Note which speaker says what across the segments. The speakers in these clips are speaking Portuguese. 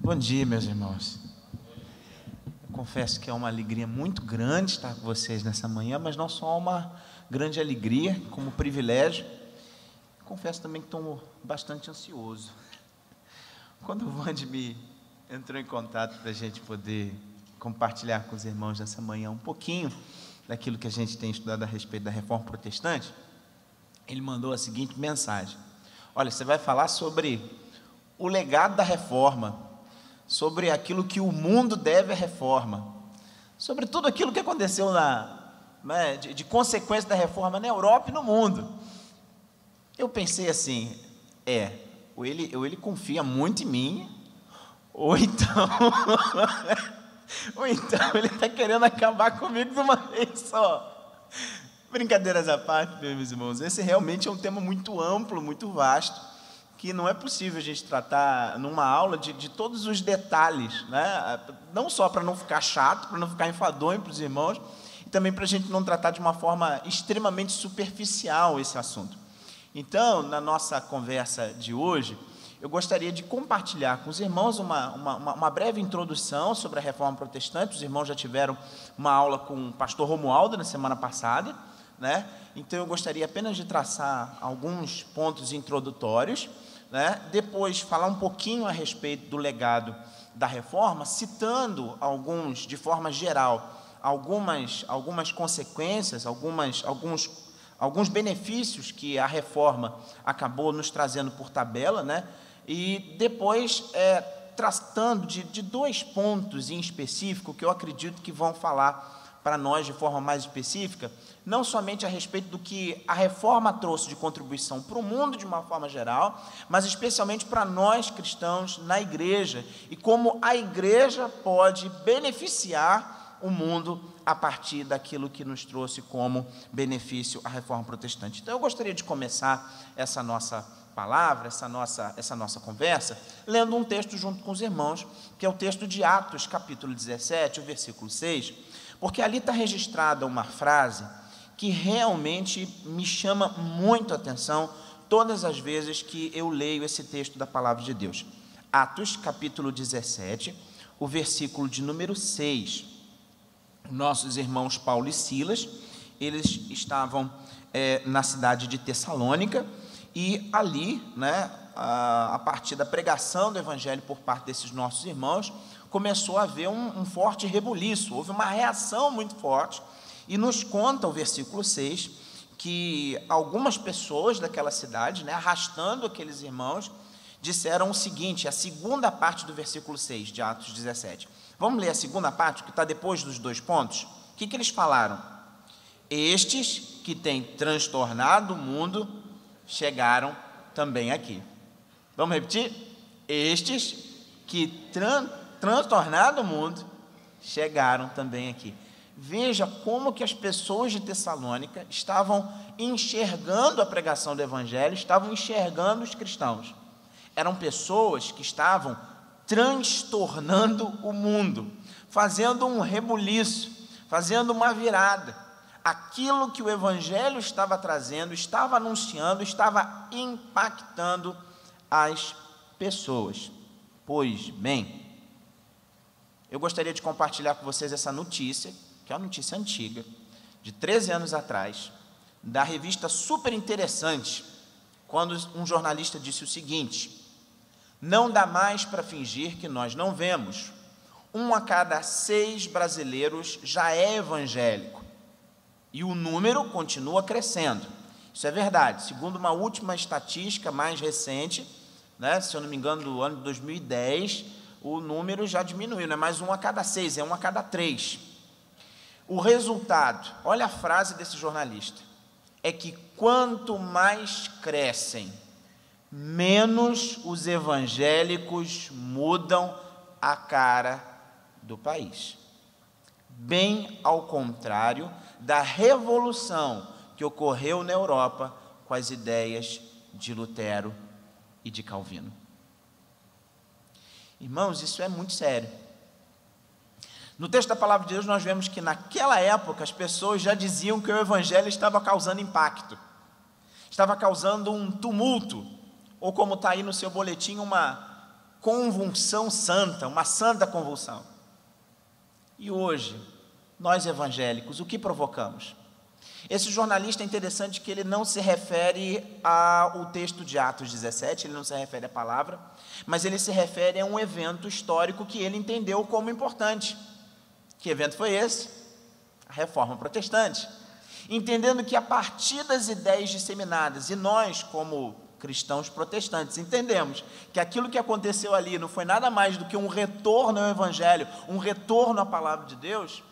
Speaker 1: Bom dia, meus irmãos. Eu confesso que é uma alegria muito grande estar com vocês nessa manhã, mas não só uma grande alegria, como privilégio. Confesso também que estou bastante ansioso. Quando o Vande me entrou em contato para a gente poder compartilhar com os irmãos nessa manhã um pouquinho daquilo que a gente tem estudado a respeito da Reforma Protestante, ele mandou a seguinte mensagem: olha, você vai falar sobre o legado da Reforma, sobre aquilo que o mundo deve à Reforma, sobre tudo aquilo que aconteceu de consequência da Reforma na Europa e no mundo. Eu pensei assim, ou ele confia muito em mim, ou então ele está querendo acabar comigo de uma vez só. Brincadeiras à parte, meus irmãos, esse realmente é um tema muito amplo, muito vasto, que não é possível a gente tratar numa aula de todos os detalhes, né? Não só para não ficar chato, para não ficar enfadonho para os irmãos, e também para a gente não tratar de uma forma extremamente superficial esse assunto. Então, na nossa conversa de hoje, eu gostaria de compartilhar com os irmãos uma breve introdução sobre a Reforma Protestante. Os irmãos já tiveram uma aula com o pastor Romualdo na semana passada, né? Então eu gostaria apenas de traçar alguns pontos introdutórios, né? Depois falar um pouquinho a respeito do legado da Reforma, citando de forma geral, algumas consequências, alguns benefícios que a Reforma acabou nos trazendo por tabela, né? E depois tratando de dois pontos em específico que eu acredito que vão falar para nós de forma mais específica, não somente a respeito do que a Reforma trouxe de contribuição para o mundo de uma forma geral, mas especialmente para nós cristãos na igreja, e como a igreja pode beneficiar o mundo a partir daquilo que nos trouxe como benefício a Reforma Protestante. Então eu gostaria de começar essa nossa palavra, essa nossa conversa, lendo um texto junto com os irmãos, que é o texto de Atos, capítulo 17, o versículo 6, porque ali está registrada uma frase que realmente me chama muito a atenção todas as vezes que eu leio esse texto da Palavra de Deus. Atos, capítulo 17, o versículo de número 6. Nossos irmãos Paulo e Silas, eles estavam na cidade de Tessalônica, e ali, né, a partir da pregação do Evangelho por parte desses nossos irmãos, começou a haver um forte rebuliço, houve uma reação muito forte, e nos conta o versículo 6, que algumas pessoas daquela cidade, né, arrastando aqueles irmãos, disseram o seguinte, a segunda parte do versículo 6 de Atos 17. Vamos ler a segunda parte, que está depois dos dois pontos? O que eles falaram? Estes que têm transtornado o mundo chegaram também aqui. Vamos repetir? Estes que transtornado o mundo chegaram também aqui. Veja como que as pessoas de Tessalônica estavam enxergando a pregação do Evangelho, estavam enxergando os cristãos. Eram pessoas que estavam transtornando o mundo, fazendo um rebuliço, fazendo uma virada. Aquilo que o Evangelho estava trazendo, estava anunciando, estava impactando as pessoas. Pois bem, eu gostaria de compartilhar com vocês essa notícia, que é uma notícia antiga, de 13 anos atrás, da revista Super Interessante, quando um jornalista disse o seguinte: não dá mais para fingir que nós não vemos. 1 a cada 6 brasileiros já é evangélico, e o número continua crescendo. Isso é verdade, segundo uma última estatística mais recente, né, se eu não me engano, do ano de 2010, o número já diminuiu, não é mais 1 a cada 6, é 1 a cada 3. O resultado, olha a frase desse jornalista, é que quanto mais crescem, menos os evangélicos mudam a cara do país. Bem ao contrário da revolução que ocorreu na Europa com as ideias de Lutero e de Calvino. Irmãos, isso é muito sério. No texto da Palavra de Deus nós vemos que naquela época as pessoas já diziam que o Evangelho estava causando impacto, estava causando um tumulto, ou como está aí no seu boletim, uma convulsão santa, uma santa convulsão. E hoje, nós evangélicos, o que provocamos? Esse jornalista é interessante que ele não se refere ao texto de Atos 17, ele não se refere à palavra, mas ele se refere a um evento histórico que ele entendeu como importante. Que evento foi esse? A Reforma Protestante. Entendendo que a partir das ideias disseminadas, e nós, como cristãos protestantes, entendemos que aquilo que aconteceu ali não foi nada mais do que um retorno ao Evangelho, um retorno à palavra de Deus,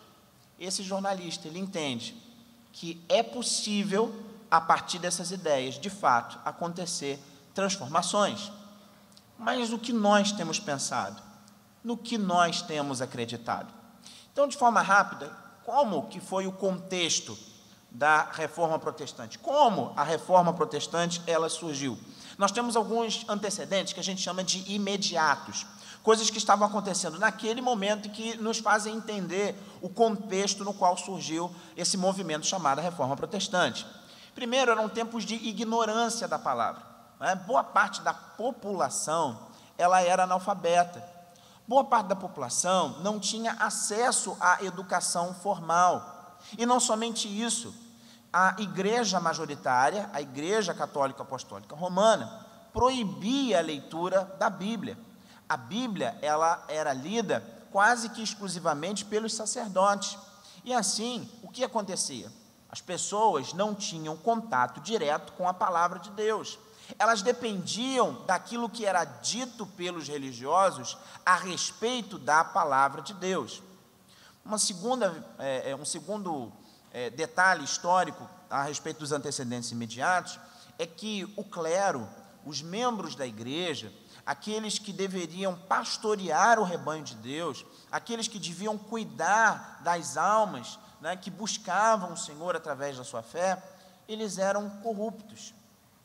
Speaker 1: esse jornalista, ele entende que é possível, a partir dessas ideias, de fato, acontecer transformações. Mas o que nós temos pensado? No que nós temos acreditado? Então, de forma rápida, como que foi o contexto da Reforma Protestante? Como a Reforma Protestante ela surgiu? Nós temos alguns antecedentes que a gente chama de imediatos, coisas que estavam acontecendo naquele momento e que nos fazem entender o contexto no qual surgiu esse movimento chamado Reforma Protestante. Primeiro, eram tempos de ignorância da palavra, né? Boa parte da população ela era analfabeta. Boa parte da população não tinha acesso à educação formal. E não somente isso, a igreja majoritária, a Igreja Católica Apostólica Romana, proibia a leitura da Bíblia. A Bíblia ela era lida quase que exclusivamente pelos sacerdotes. E assim, o que acontecia? As pessoas não tinham contato direto com a palavra de Deus. Elas dependiam daquilo que era dito pelos religiosos a respeito da palavra de Deus. Um segundo detalhe histórico a respeito dos antecedentes imediatos é que o clero, os membros da igreja, aqueles que deveriam pastorear o rebanho de Deus, aqueles que deviam cuidar das almas, né, que buscavam o Senhor através da sua fé, eles eram corruptos,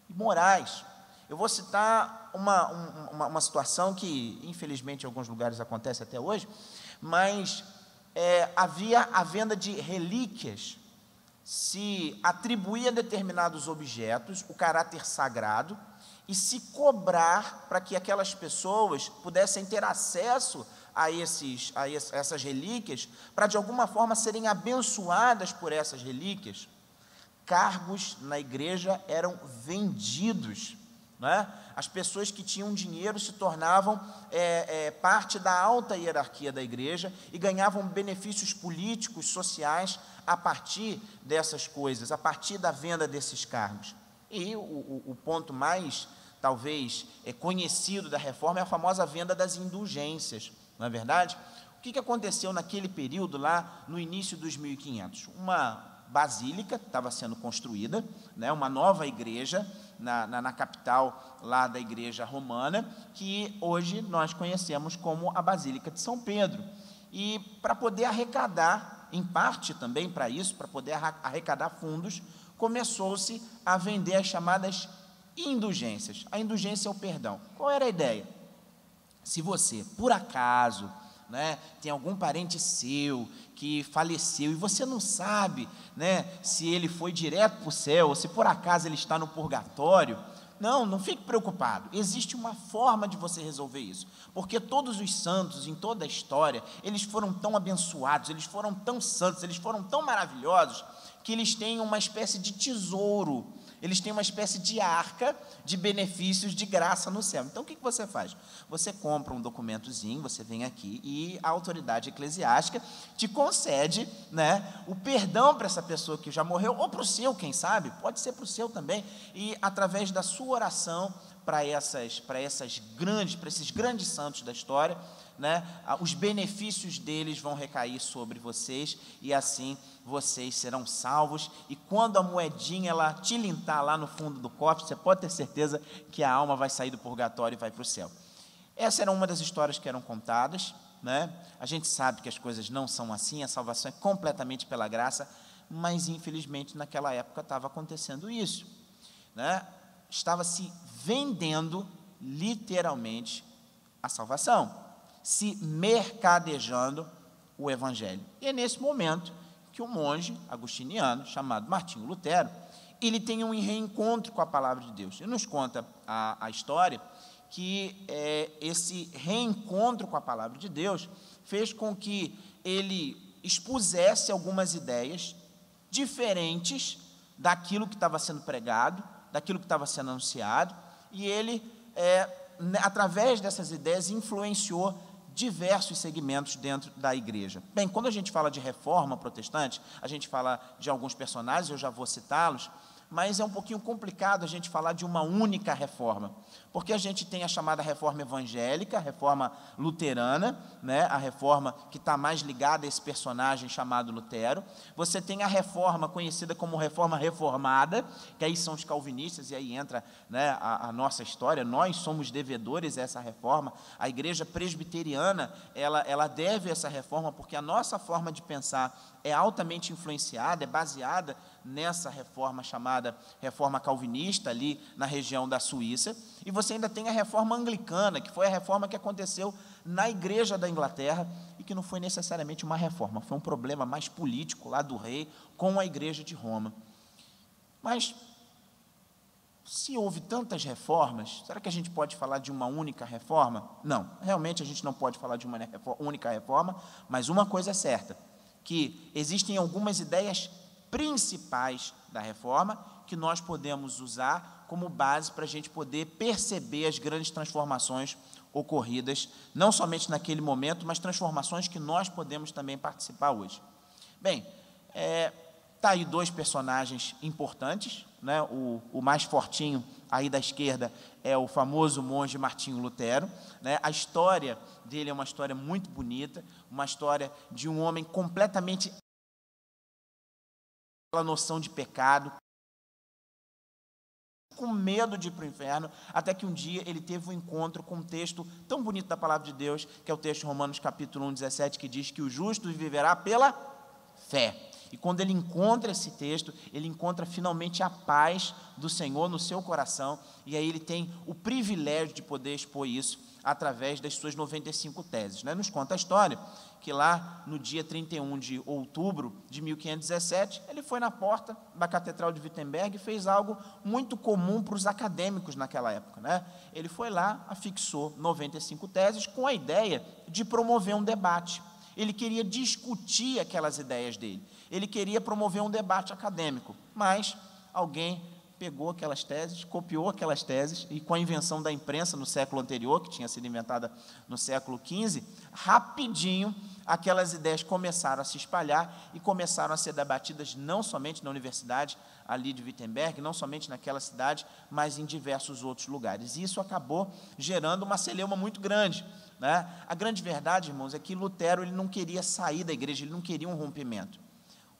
Speaker 1: imorais. Eu vou citar uma situação que, infelizmente, em alguns lugares acontece até hoje, mas havia a venda de relíquias, se atribuía a determinados objetos o caráter sagrado e se cobrar para que aquelas pessoas pudessem ter acesso a essas relíquias, para de alguma forma serem abençoadas por essas relíquias. Cargos na igreja eram vendidos, né? As pessoas que tinham dinheiro se tornavam parte da alta hierarquia da igreja e ganhavam benefícios políticos, sociais, a partir dessas coisas, a partir da venda desses cargos. E o ponto mais, talvez, conhecido da reforma é a famosa venda das indulgências, não é verdade? O que aconteceu naquele período lá, no início dos 1500? Uma basílica estava sendo construída, né, uma nova igreja na capital lá da igreja romana, que hoje nós conhecemos como a Basílica de São Pedro. E para poder arrecadar, em parte também para isso, para poder arrecadar fundos, começou-se a vender as chamadas indulgências. A indulgência é o perdão. Qual era a ideia? Se você, por acaso, né, tem algum parente seu que faleceu e você não sabe, né, se ele foi direto para o céu ou se por acaso ele está no purgatório, não fique preocupado, existe uma forma de você resolver isso, porque todos os santos em toda a história, eles foram tão abençoados, eles foram tão santos, eles foram tão maravilhosos, que eles têm uma espécie de tesouro, eles têm uma espécie de arca de benefícios de graça no céu. Então, o que você faz? Você compra um documentozinho, você vem aqui e a autoridade eclesiástica te concede, né, o perdão para essa pessoa que já morreu, ou para o seu, quem sabe, pode ser para o seu também, e através da sua oração para esses grandes santos da história, né, os benefícios deles vão recair sobre vocês e assim vocês serão salvos. E quando a moedinha ela tilintar lá no fundo do cofre, você pode ter certeza que a alma vai sair do purgatório e vai para o céu. Essa era uma das histórias que eram contadas, né? A gente sabe que as coisas não são assim, a salvação é completamente pela graça, mas infelizmente naquela época estava acontecendo isso, né? Estava se vendendo literalmente a salvação, se mercadejando o evangelho. E é nesse momento que um monge agostiniano chamado Martinho Lutero, ele tem um reencontro com a palavra de Deus. Ele nos conta a história que esse reencontro com a palavra de Deus fez com que ele expusesse algumas ideias diferentes daquilo que estava sendo pregado, daquilo que estava sendo anunciado, e ele, através dessas ideias, influenciou diversos segmentos dentro da igreja. Bem, quando a gente fala de reforma protestante, a gente fala de alguns personagens, eu já vou citá-los, mas é um pouquinho complicado a gente falar de uma única reforma, porque a gente tem a chamada reforma evangélica, a reforma luterana, né, a reforma que está mais ligada a esse personagem chamado Lutero. Você tem a reforma conhecida como reforma reformada, que aí são os calvinistas, e aí entra, né, a nossa história, nós somos devedores a essa reforma. A igreja presbiteriana, ela deve essa reforma, porque a nossa forma de pensar é altamente influenciada, é baseada nessa reforma chamada reforma calvinista, ali na região da Suíça. E você ainda tem a reforma anglicana, que foi a reforma que aconteceu na igreja da Inglaterra, e que não foi necessariamente uma reforma, foi um problema mais político lá do rei com a igreja de Roma. Mas, se houve tantas reformas, será que a gente pode falar de uma única reforma? Não, realmente a gente não pode falar de uma única reforma, mas uma coisa é certa, que existem algumas ideias principais da reforma que nós podemos usar como base para a gente poder perceber as grandes transformações ocorridas, não somente naquele momento, mas transformações que nós podemos também participar hoje. Bem, está aí dois personagens importantes, né? O mais fortinho aí da esquerda é o famoso monge Martinho Lutero, né? A história dele é uma história muito bonita, uma história de um homem completamente pela noção de pecado, com medo de ir para o inferno, até que um dia ele teve um encontro com um texto tão bonito da palavra de Deus, que é o texto de Romanos capítulo 1, 17, que diz que o justo viverá pela fé. E quando ele encontra esse texto, ele encontra finalmente a paz do Senhor no seu coração, e aí ele tem o privilégio de poder expor isso através das suas 95 teses, né? Nos conta a história que lá no dia 31 de outubro de 1517, ele foi na porta da Catedral de Wittenberg e fez algo muito comum para os acadêmicos naquela época, né? Ele foi lá, afixou 95 teses com a ideia de promover um debate. Ele queria discutir aquelas ideias dele, ele queria promover um debate acadêmico, mas alguém pegou aquelas teses, copiou aquelas teses, e com a invenção da imprensa no século anterior, que tinha sido inventada no século XV, rapidinho aquelas ideias começaram a se espalhar e começaram a ser debatidas não somente na universidade ali de Wittenberg, não somente naquela cidade, mas em diversos outros lugares. E isso acabou gerando uma celeuma muito grande, né? A grande verdade, irmãos, é que Lutero ele não queria sair da igreja, ele não queria um rompimento.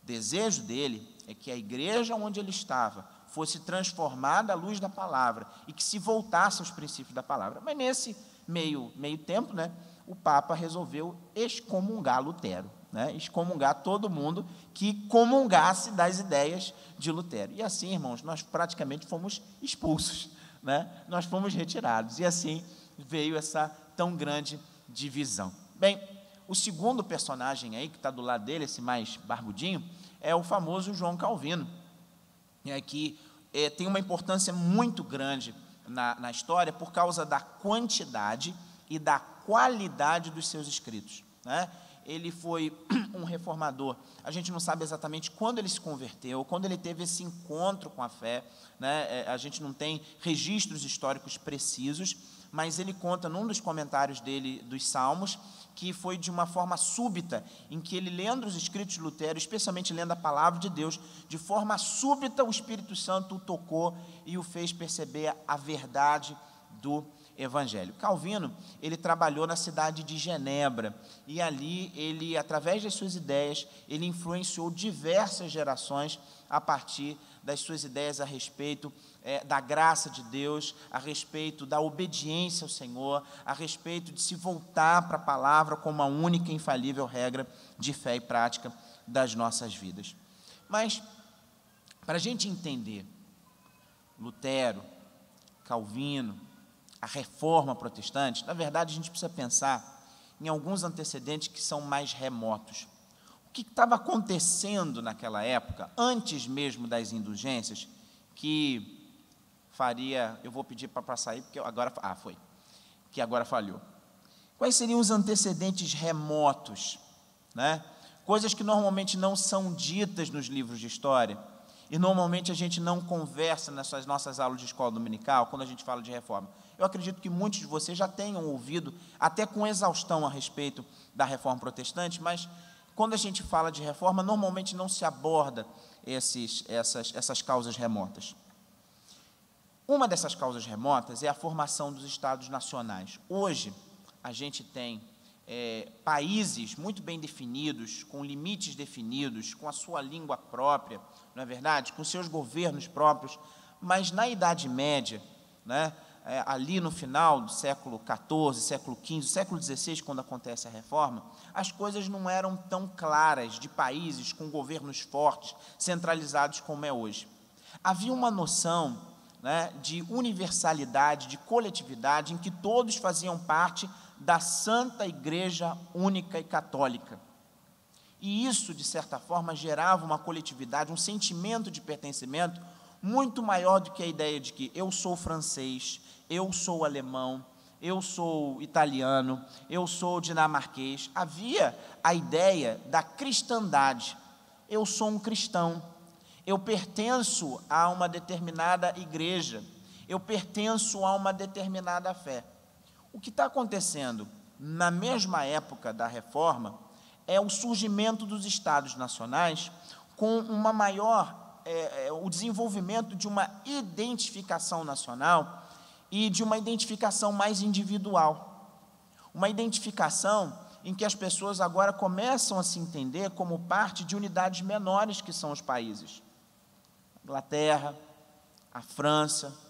Speaker 1: O desejo dele é que a igreja onde ele estava fosse transformada à luz da palavra e que se voltasse aos princípios da palavra. Mas nesse meio tempo, né, o Papa resolveu excomungar Lutero, né, excomungar todo mundo que comungasse das ideias de Lutero. E assim, irmãos, nós praticamente fomos expulsos, né, nós fomos retirados, e assim veio essa tão grande divisão. Bem, o segundo personagem aí, que está do lado dele, esse mais barbudinho, é o famoso João Calvino, que tem uma importância muito grande na história por causa da quantidade e da qualidade dos seus escritos, né? Ele foi um reformador, a gente não sabe exatamente quando ele se converteu, quando ele teve esse encontro com a fé, né? A gente não tem registros históricos precisos, mas ele conta num dos comentários dele dos Salmos, que foi de uma forma súbita, em que ele, lendo os escritos de Lutero, especialmente lendo a palavra de Deus, de forma súbita o Espírito Santo o tocou e o fez perceber a verdade do Evangelho. Calvino, ele trabalhou na cidade de Genebra, e ali ele, através das suas ideias, ele influenciou diversas gerações a partir das suas ideias a respeito da graça de Deus, a respeito da obediência ao Senhor, a respeito de se voltar para a palavra como a única e infalível regra de fé e prática das nossas vidas. Mas, para a gente entender Lutero, Calvino, a reforma protestante, na verdade a gente precisa pensar em alguns antecedentes que são mais remotos. O que estava acontecendo naquela época, antes mesmo das indulgências, que faria, eu vou pedir para sair, porque agora, foi. que agora falhou. Quais seriam os antecedentes remotos, né? Coisas que normalmente não são ditas nos livros de história, e normalmente a gente não conversa nessas nossas aulas de escola dominical, quando a gente fala de reforma. Eu acredito que muitos de vocês já tenham ouvido, até com exaustão a respeito da reforma protestante, mas quando a gente fala de reforma, normalmente não se aborda essas causas remotas. Uma dessas causas remotas é a formação dos estados nacionais. Hoje, a gente tem países muito bem definidos, com limites definidos, com a sua língua própria, não é verdade? Com seus governos próprios, mas na Idade Média, né, ali no final do século XIV, século XV, século XVI, quando acontece a reforma, as coisas não eram tão claras de países com governos fortes, centralizados como é hoje. Havia uma noção, né, de universalidade, de coletividade, em que todos faziam parte da Santa Igreja Única e Católica. E isso, de certa forma, gerava uma coletividade, um sentimento de pertencimento muito maior do que a ideia de que eu sou francês, eu sou alemão, eu sou italiano, eu sou dinamarquês. Havia a ideia da cristandade. Eu sou um cristão, eu pertenço a uma determinada igreja, eu pertenço a uma determinada fé. O que está acontecendo na mesma época da reforma é o surgimento dos estados nacionais com uma maior, o desenvolvimento de uma identificação nacional e de uma identificação mais individual. Uma identificação em que as pessoas agora começam a se entender como parte de unidades menores que são os países. A Inglaterra, a França,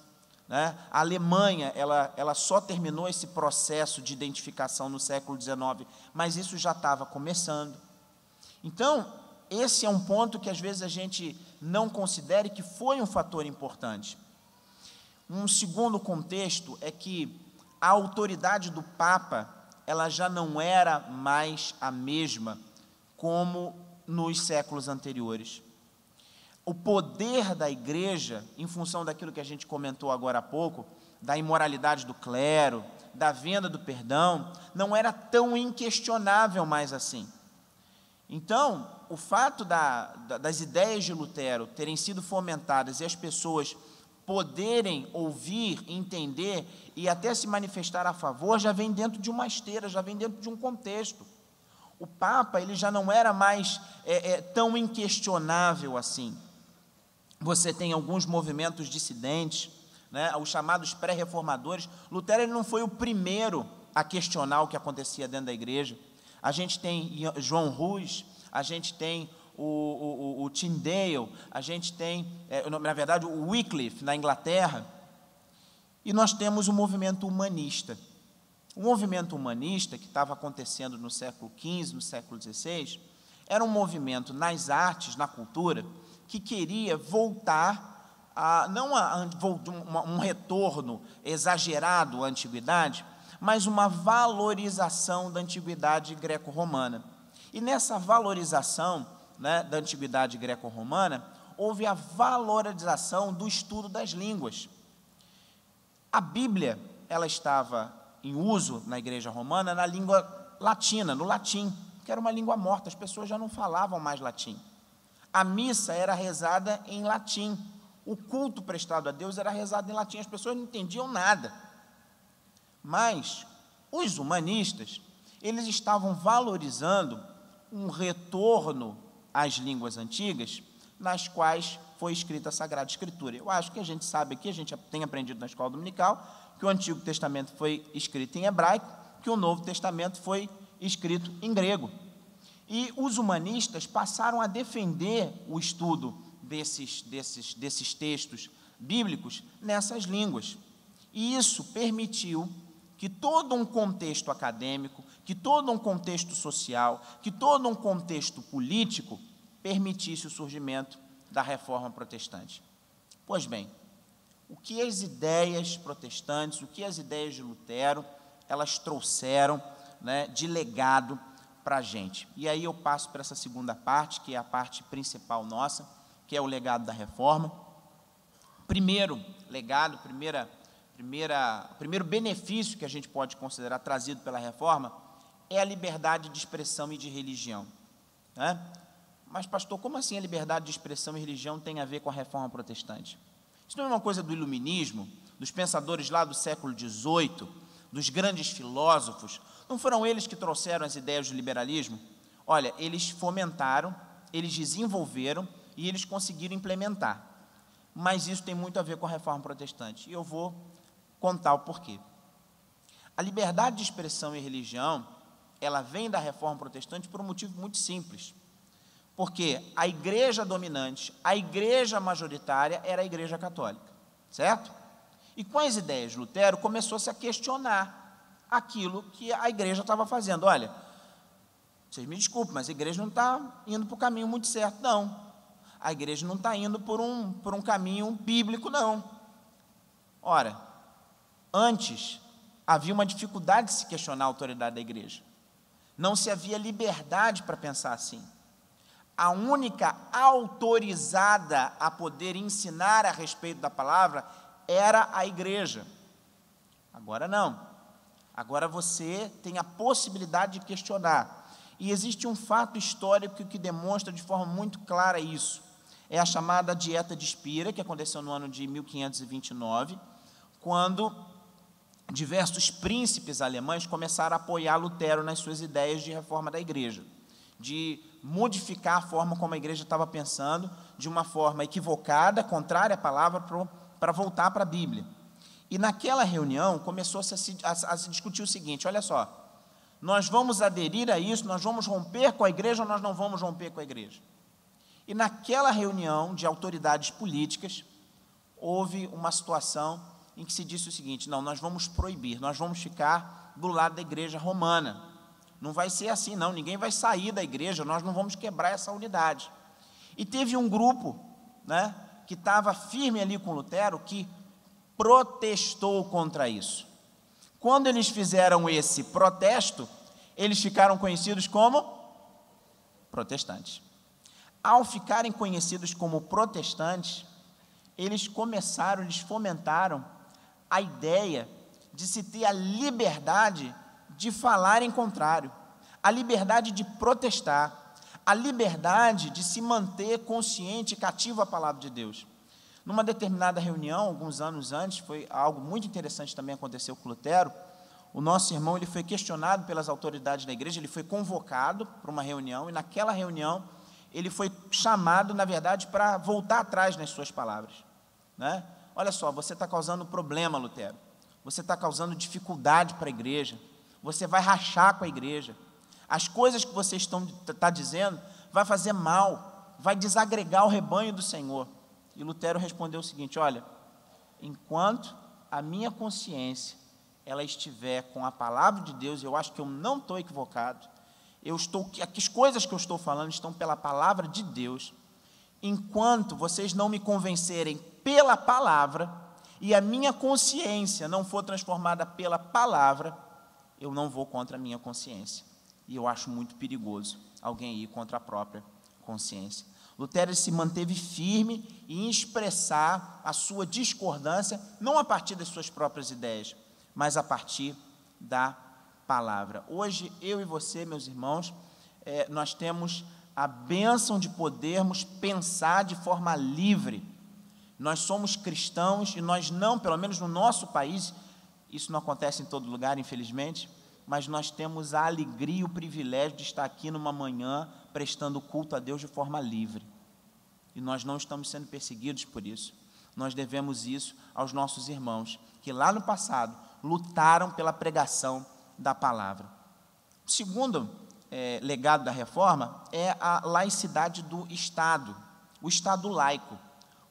Speaker 1: né? A Alemanha, ela só terminou esse processo de identificação no século XIX, mas isso já estava começando. Então, esse é um ponto que às vezes a gente não considera e que foi um fator importante. Um segundo contexto é que a autoridade do Papa, ela já não era mais a mesma como nos séculos anteriores. O poder da igreja, em função daquilo que a gente comentou agora há pouco, da imoralidade do clero, da venda do perdão, não era tão inquestionável mais assim. Então, o fato das ideias de Lutero terem sido fomentadas e as pessoas poderem ouvir, entender e até se manifestar a favor, já vem dentro de uma esteira, já vem dentro de um contexto. O Papa, ele já não era mais tão inquestionável assim. Você tem alguns movimentos dissidentes, né, os chamados pré-reformadores. Lutero, ele não foi o primeiro a questionar o que acontecia dentro da igreja. A gente tem João Rus, a gente tem o Tyndale, a gente tem, na verdade, o Wycliffe, na Inglaterra, e nós temos o movimento humanista. O movimento humanista, que estava acontecendo no século XV, no século XVI, era um movimento nas artes, na cultura, que queria voltar um retorno exagerado à antiguidade, mas uma valorização da antiguidade greco-romana. E nessa valorização, né, da antiguidade greco-romana, houve a valorização do estudo das línguas. A Bíblia, ela estava em uso na igreja romana na língua latina, no latim, que era uma língua morta, as pessoas já não falavam mais latim. A missa era rezada em latim, o culto prestado a Deus era rezado em latim, as pessoas não entendiam nada. Mas os humanistas, eles estavam valorizando um retorno às línguas antigas, nas quais foi escrita a Sagrada Escritura. Eu acho que a gente sabe aqui, a gente tem aprendido na escola dominical, que o Antigo Testamento foi escrito em hebraico, que o Novo Testamento foi escrito em grego. E os humanistas passaram a defender o estudo desses textos bíblicos nessas línguas. E isso permitiu que todo um contexto acadêmico, que todo um contexto social, que todo um contexto político permitisse o surgimento da reforma protestante. Pois bem, o que as ideias protestantes, o que as ideias de Lutero, elas trouxeram, né, de legado para a gente. E aí eu passo para essa segunda parte, que é a parte principal nossa, que é o legado da reforma. Primeiro legado, primeira o primeiro benefício que a gente pode considerar trazido pela reforma é a liberdade de expressão e de religião, né? Mas, pastor, como assim a liberdade de expressão e religião tem a ver com a reforma protestante? Isso não é uma coisa do iluminismo, dos pensadores lá do século XVIII, dos grandes filósofos? Não foram eles que trouxeram as ideias do liberalismo? Olha, eles fomentaram, eles desenvolveram e eles conseguiram implementar. Mas isso tem muito a ver com a reforma protestante. E eu vou contar o porquê. A liberdade de expressão e religião, ela vem da reforma protestante por um motivo muito simples. Porque a igreja dominante, a igreja majoritária era a igreja católica, certo? E com as ideias de Lutero, começou-se a questionar aquilo que a igreja estava fazendo. Olha, vocês me desculpem, mas a igreja não está indo para o caminho muito certo, não. A igreja não está indo por um caminho bíblico, não. Ora, antes havia uma dificuldade de se questionar a autoridade da igreja. Não se havia liberdade para pensar assim. A única autorizada a poder ensinar a respeito da palavra era a igreja. Agora não. Agora você tem a possibilidade de questionar. E existe um fato histórico que demonstra de forma muito clara isso. É a chamada Dieta de Spira, que aconteceu no ano de 1529, quando diversos príncipes alemães começaram a apoiar Lutero nas suas ideias de reforma da igreja, de modificar a forma como a igreja estava pensando, de uma forma equivocada, contrária à palavra, para voltar para a Bíblia. E naquela reunião começou-se a se discutir o seguinte: olha só, nós vamos aderir a isso, nós vamos romper com a igreja ou nós não vamos romper com a igreja? E naquela reunião de autoridades políticas, houve uma situação em que se disse o seguinte: não, nós vamos proibir, nós vamos ficar do lado da igreja romana. Não vai ser assim, não, ninguém vai sair da igreja, nós não vamos quebrar essa unidade. E teve um grupo, né, que estava firme ali com Lutero, que protestou contra isso. Quando eles fizeram esse protesto, eles ficaram conhecidos como protestantes. Ao ficarem conhecidos como protestantes, eles fomentaram a ideia de se ter a liberdade de falar em contrário, a liberdade de protestar, a liberdade de se manter consciente e cativo à palavra de Deus. Numa determinada reunião, alguns anos antes, foi algo muito interessante também aconteceu com Lutero. O nosso irmão, ele foi questionado pelas autoridades da igreja, ele foi convocado para uma reunião, e naquela reunião ele foi chamado, na verdade, para voltar atrás nas suas palavras, né? Olha só, você está causando problema, Lutero, você está causando dificuldade para a igreja, você vai rachar com a igreja, as coisas que você está dizendo vai fazer mal, vai desagregar o rebanho do Senhor. E Lutero respondeu o seguinte: olha, enquanto a minha consciência ela estiver com a palavra de Deus, eu acho que eu não estou equivocado, as coisas que eu estou falando estão pela palavra de Deus. Enquanto vocês não me convencerem pela palavra e a minha consciência não for transformada pela palavra, eu não vou contra a minha consciência. E eu acho muito perigoso alguém ir contra a própria consciência. Lutero se manteve firme em expressar a sua discordância, não a partir das suas próprias ideias, mas a partir da palavra. Hoje, eu e você, meus irmãos, nós temos a bênção de podermos pensar de forma livre. Nós somos cristãos e nós não, pelo menos no nosso país, isso não acontece em todo lugar, infelizmente, mas nós temos a alegria e o privilégio de estar aqui numa manhã prestando culto a Deus de forma livre. E nós não estamos sendo perseguidos por isso. Nós devemos isso aos nossos irmãos, que lá no passado lutaram pela pregação da palavra. O segundo legado da reforma é a laicidade do Estado, o Estado laico.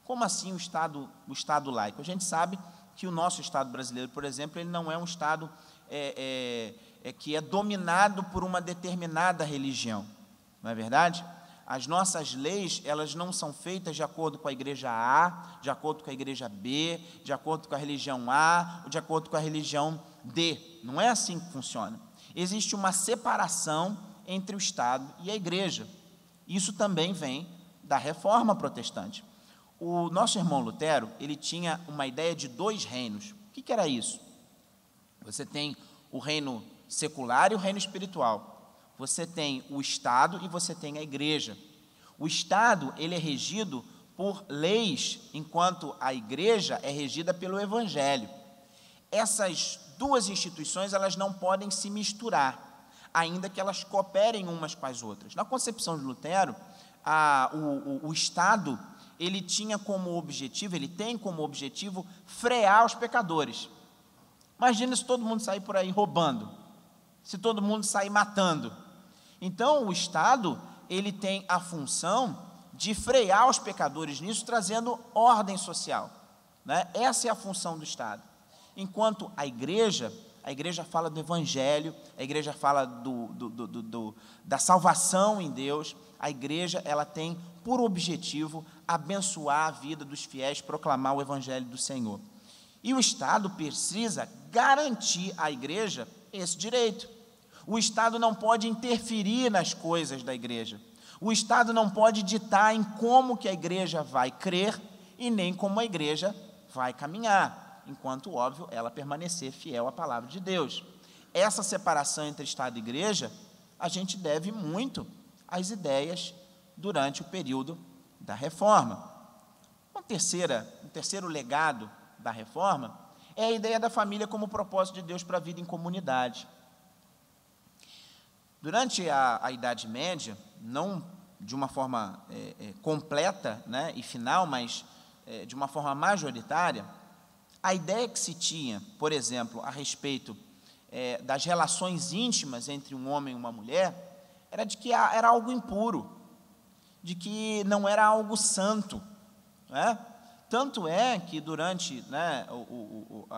Speaker 1: Como assim o Estado laico? A gente sabe que o nosso Estado brasileiro, por exemplo, ele não é um Estado que é dominado por uma determinada religião, não é verdade? As nossas leis, elas não são feitas de acordo com a igreja A, de acordo com a igreja B, de acordo com a religião A, ou de acordo com a religião D. Não é assim que funciona. Existe uma separação entre o Estado e a igreja. Isso também vem da reforma protestante. O nosso irmão Lutero, ele tinha uma ideia de 2 reinos. O que era isso? Você tem o reino secular e o reino espiritual. Você tem o Estado e você tem a igreja. O Estado, ele é regido por leis, enquanto a igreja é regida pelo Evangelho. Essas duas instituições, elas não podem se misturar, ainda que elas cooperem umas com as outras. Na concepção de Lutero, o Estado, ele tem como objetivo frear os pecadores. Imagina se todo mundo sair por aí roubando, se todo mundo sair matando. Então, o Estado, ele tem a função de frear os pecadores nisso, trazendo ordem social, né? Essa é a função do Estado. Enquanto a igreja fala do Evangelho, a igreja fala da salvação em Deus. A igreja, ela tem por objetivo abençoar a vida dos fiéis, proclamar o Evangelho do Senhor. E o Estado precisa garantir à igreja esse direito. O Estado não pode interferir nas coisas da igreja. O Estado não pode ditar em como que a igreja vai crer e nem como a igreja vai caminhar, enquanto, óbvio, ela permanecer fiel à palavra de Deus. Essa separação entre Estado e igreja, a gente deve muito às ideias durante o período da Reforma. Um terceiro legado da Reforma é a ideia da família como propósito de Deus para a vida em comunidade. Durante a Idade Média, não de uma forma completa, né, e final, mas de uma forma majoritária, a ideia que se tinha, por exemplo, a respeito das relações íntimas entre um homem e uma mulher, era de que era algo impuro, de que não era algo santo, né? Tanto é que durante, né,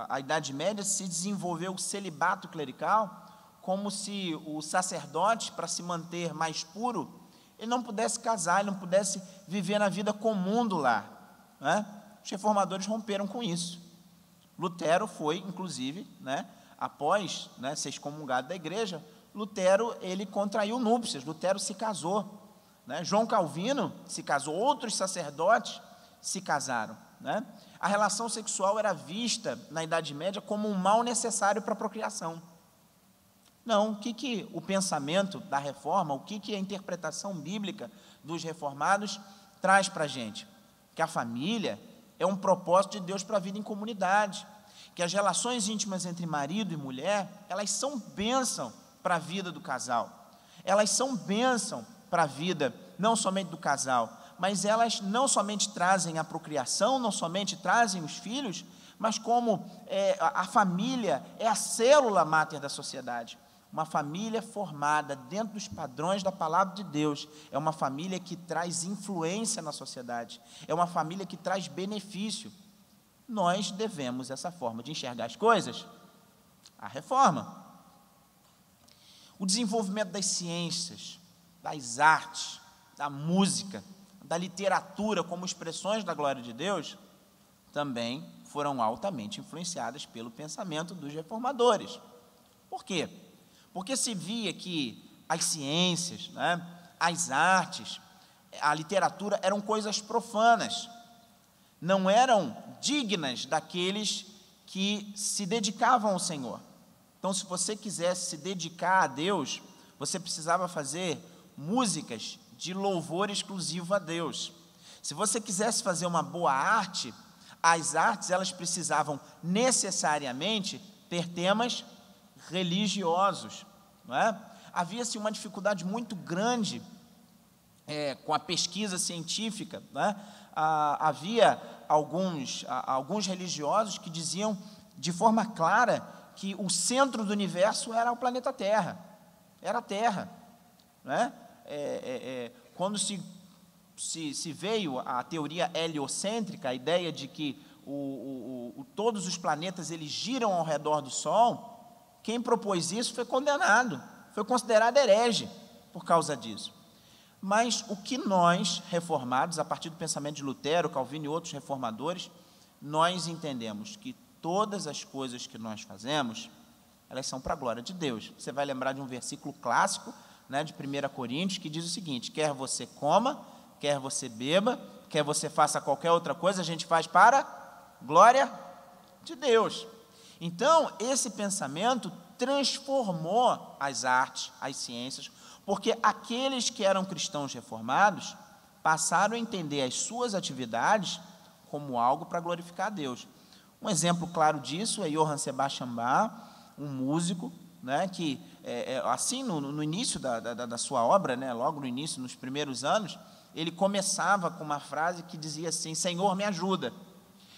Speaker 1: a Idade Média se desenvolveu o celibato clerical, como se o sacerdote, para se manter mais puro, ele não pudesse casar, ele não pudesse viver na vida comum do lar, né? Os reformadores romperam com isso. Lutero foi, inclusive, né, após, né, ser excomungado da igreja, Lutero, ele contraiu núpcias, Lutero se casou, né? João Calvino se casou, outros sacerdotes se casaram, né? A relação sexual era vista na Idade Média como um mal necessário para a procriação. Não, o que o pensamento da Reforma, o que a interpretação bíblica dos reformados traz para a gente? Que a família é um propósito de Deus para a vida em comunidade, que as relações íntimas entre marido e mulher, elas são bênção para a vida do casal, elas são bênção para a vida não somente do casal, mas elas não somente trazem a procriação, não somente trazem os filhos, mas como a família é a célula máter da sociedade. Uma família formada dentro dos padrões da palavra de Deus é uma família que traz influência na sociedade, é uma família que traz benefício. Nós devemos essa forma de enxergar as coisas à Reforma. O desenvolvimento das ciências, das artes, da música, da literatura como expressões da glória de Deus, também foram altamente influenciadas pelo pensamento dos reformadores. Por quê? Porque se via que as ciências, né, as artes, a literatura eram coisas profanas, não eram dignas daqueles que se dedicavam ao Senhor. Então, se você quisesse se dedicar a Deus, você precisava fazer músicas de louvor exclusivo a Deus. Se você quisesse fazer uma boa arte, as artes, elas precisavam necessariamente ter temas religiosos, não é? Havia-se uma dificuldade muito grande com a pesquisa científica, não é? Havia alguns religiosos que diziam de forma clara que o centro do universo era o planeta Terra, era a Terra, não é? Quando se veio a teoria heliocêntrica, a ideia de que todos os planetas eles giram ao redor do Sol, quem propôs isso foi condenado, foi considerado herege por causa disso. Mas o que nós, reformados, a partir do pensamento de Lutero, Calvino e outros reformadores, nós entendemos que todas as coisas que nós fazemos, elas são para a glória de Deus. Você vai lembrar de um versículo clássico, né, de 1 Coríntios, que diz o seguinte: quer você coma, quer você beba, quer você faça qualquer outra coisa, a gente faz para a glória de Deus. Então, esse pensamento transformou as artes, as ciências, porque aqueles que eram cristãos reformados passaram a entender as suas atividades como algo para glorificar a Deus. Um exemplo claro disso é Johann Sebastian Bach, um músico, né, que, assim, no início da sua obra, né, logo no início, nos primeiros anos, ele começava com uma frase que dizia assim: Senhor, me ajuda.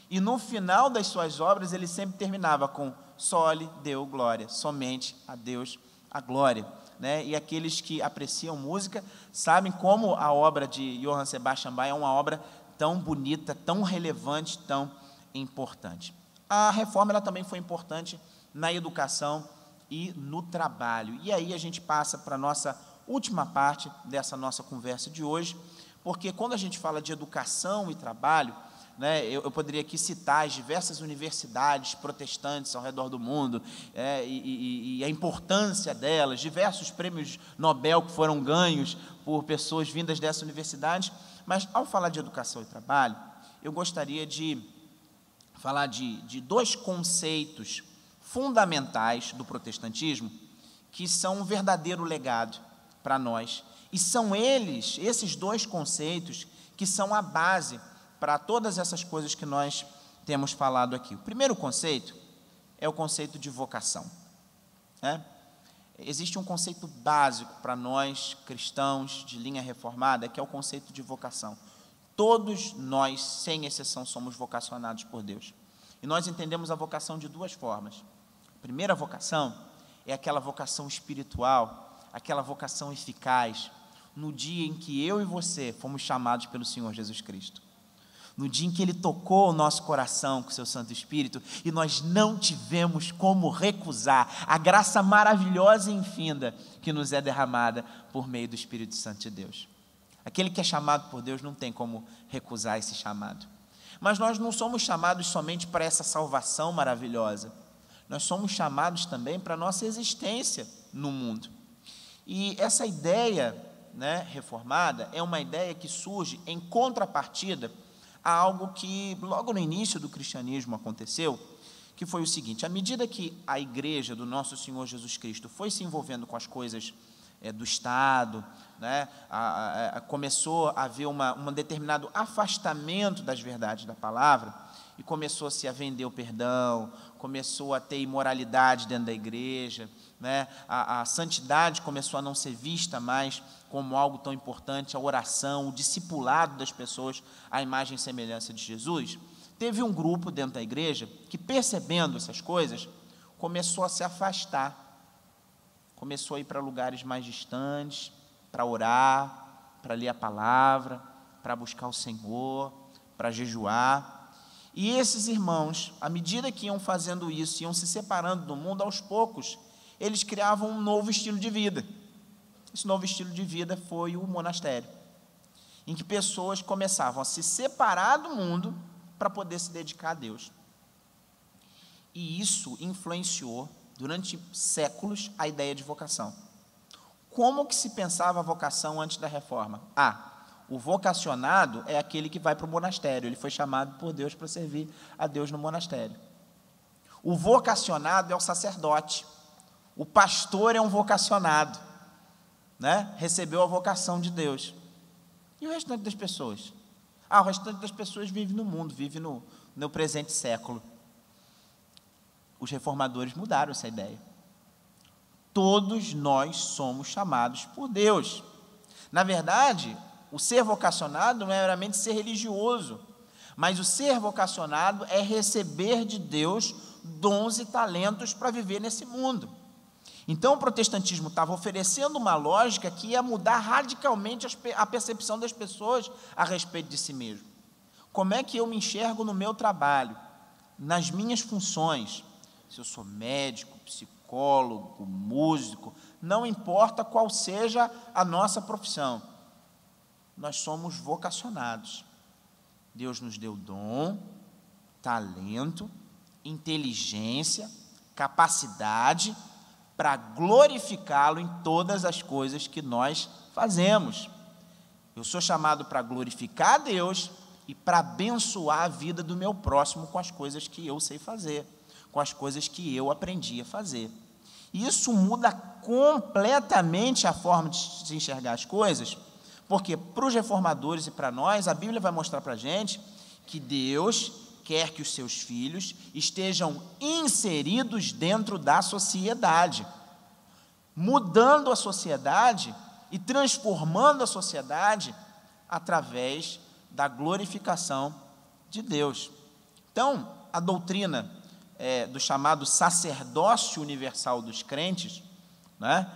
Speaker 1: E no final das suas obras, ele sempre terminava com soli deu glória, somente a Deus a glória. Né? E aqueles que apreciam música sabem como a obra de Johann Sebastian Bach é uma obra tão bonita, tão relevante, tão importante. A reforma ela também foi importante na educação e no trabalho. E aí a gente passa para a nossa última parte dessa nossa conversa de hoje, porque quando a gente fala de educação e trabalho, né, eu poderia aqui citar as diversas universidades protestantes ao redor do mundo, e a importância delas, diversos prêmios Nobel que foram ganhos por pessoas vindas dessas universidades, mas ao falar de educação e trabalho, eu gostaria de falar de dois conceitos fundamentais do protestantismo, que são um verdadeiro legado para nós, e são esses dois conceitos, que são a base para todas essas coisas que nós temos falado aqui. O primeiro conceito é o conceito de vocação. Né? Existe um conceito básico para nós, cristãos de linha reformada, que é o conceito de vocação. Todos nós, sem exceção, somos vocacionados por Deus. E nós entendemos a vocação de duas formas. A primeira vocação é aquela vocação espiritual, aquela vocação eficaz, no dia em que eu e você fomos chamados pelo Senhor Jesus Cristo. No dia em que Ele tocou o nosso coração com o seu Santo Espírito, e nós não tivemos como recusar a graça maravilhosa e infinda que nos é derramada por meio do Espírito Santo de Deus. Aquele que é chamado por Deus não tem como recusar esse chamado. Mas nós não somos chamados somente para essa salvação maravilhosa, nós somos chamados também para a nossa existência no mundo. E essa ideia, né, reformada é uma ideia que surge em contrapartida a algo que logo no início do cristianismo aconteceu, que foi o seguinte: à medida que a igreja do nosso Senhor Jesus Cristo foi se envolvendo com as coisas do Estado, né, começou a haver um determinado afastamento das verdades da palavra, e começou-se a vender o perdão, começou a ter imoralidade dentro da igreja, né, a santidade começou a não ser vista mais como algo tão importante, a oração, o discipulado das pessoas à imagem e semelhança de Jesus. Teve um grupo dentro da igreja que, percebendo essas coisas, começou a se afastar, começou a ir para lugares mais distantes, para orar, para ler a palavra, para buscar o Senhor, para jejuar. E esses irmãos, à medida que iam fazendo isso, iam se separando do mundo, aos poucos, eles criavam um novo estilo de vida. Esse novo estilo de vida foi o monastério, em que pessoas começavam a se separar do mundo para poder se dedicar a Deus. E isso influenciou, durante séculos, a ideia de vocação. Como que se pensava a vocação antes da reforma? O vocacionado é aquele que vai para o monastério, ele foi chamado por Deus para servir a Deus no monastério. O vocacionado é o sacerdote, o pastor é um vocacionado, né? Recebeu a vocação de Deus. E o restante das pessoas? O restante das pessoas vive no mundo, vive no presente século. Os reformadores mudaram essa ideia. Todos nós somos chamados por Deus. Na verdade, o ser vocacionado não é meramente ser religioso, mas o ser vocacionado é receber de Deus dons e talentos para viver nesse mundo. Então, o protestantismo estava oferecendo uma lógica que ia mudar radicalmente a percepção das pessoas a respeito de si mesmo. Como é que eu me enxergo no meu trabalho, nas minhas funções? Se eu sou médico, psicólogo, músico, não importa qual seja a nossa profissão, nós somos vocacionados. Deus nos deu dom, talento, inteligência, capacidade para glorificá-lo em todas as coisas que nós fazemos. Eu sou chamado para glorificar a Deus e para abençoar a vida do meu próximo com as coisas que eu sei fazer. com as coisas que eu aprendi a fazer. E isso muda completamente a forma de se enxergar as coisas, porque para os reformadores e para nós, a Bíblia vai mostrar para a gente que Deus quer que os seus filhos estejam inseridos dentro da sociedade, mudando a sociedade e transformando a sociedade através da glorificação de Deus. Então, a doutrina do chamado sacerdócio universal dos crentes, né?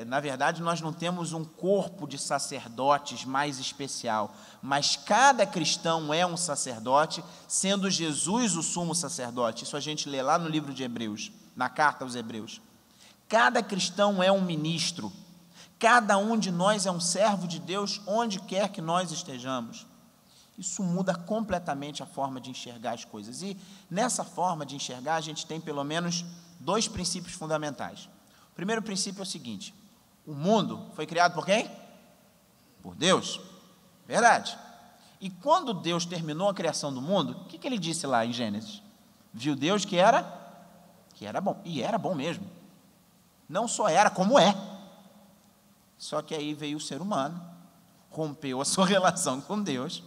Speaker 1: Na verdade, nós não temos um corpo de sacerdotes mais especial, mas cada cristão é um sacerdote, sendo Jesus o sumo sacerdote. Isso a gente lê lá no livro de Hebreus, na carta aos Hebreus. Cada cristão é um ministro, cada um de nós é um servo de Deus, onde quer que nós estejamos. Isso muda completamente a forma de enxergar as coisas. E nessa forma de enxergar, a gente tem pelo menos 2 princípios fundamentais. O primeiro princípio é o seguinte: o mundo foi criado por quem? Por Deus. Verdade. E quando Deus terminou a criação do mundo, o que ele disse lá em Gênesis? Viu Deus que era bom. E era bom mesmo. Não só era, como é. Só que aí veio o ser humano, rompeu a sua relação com Deus,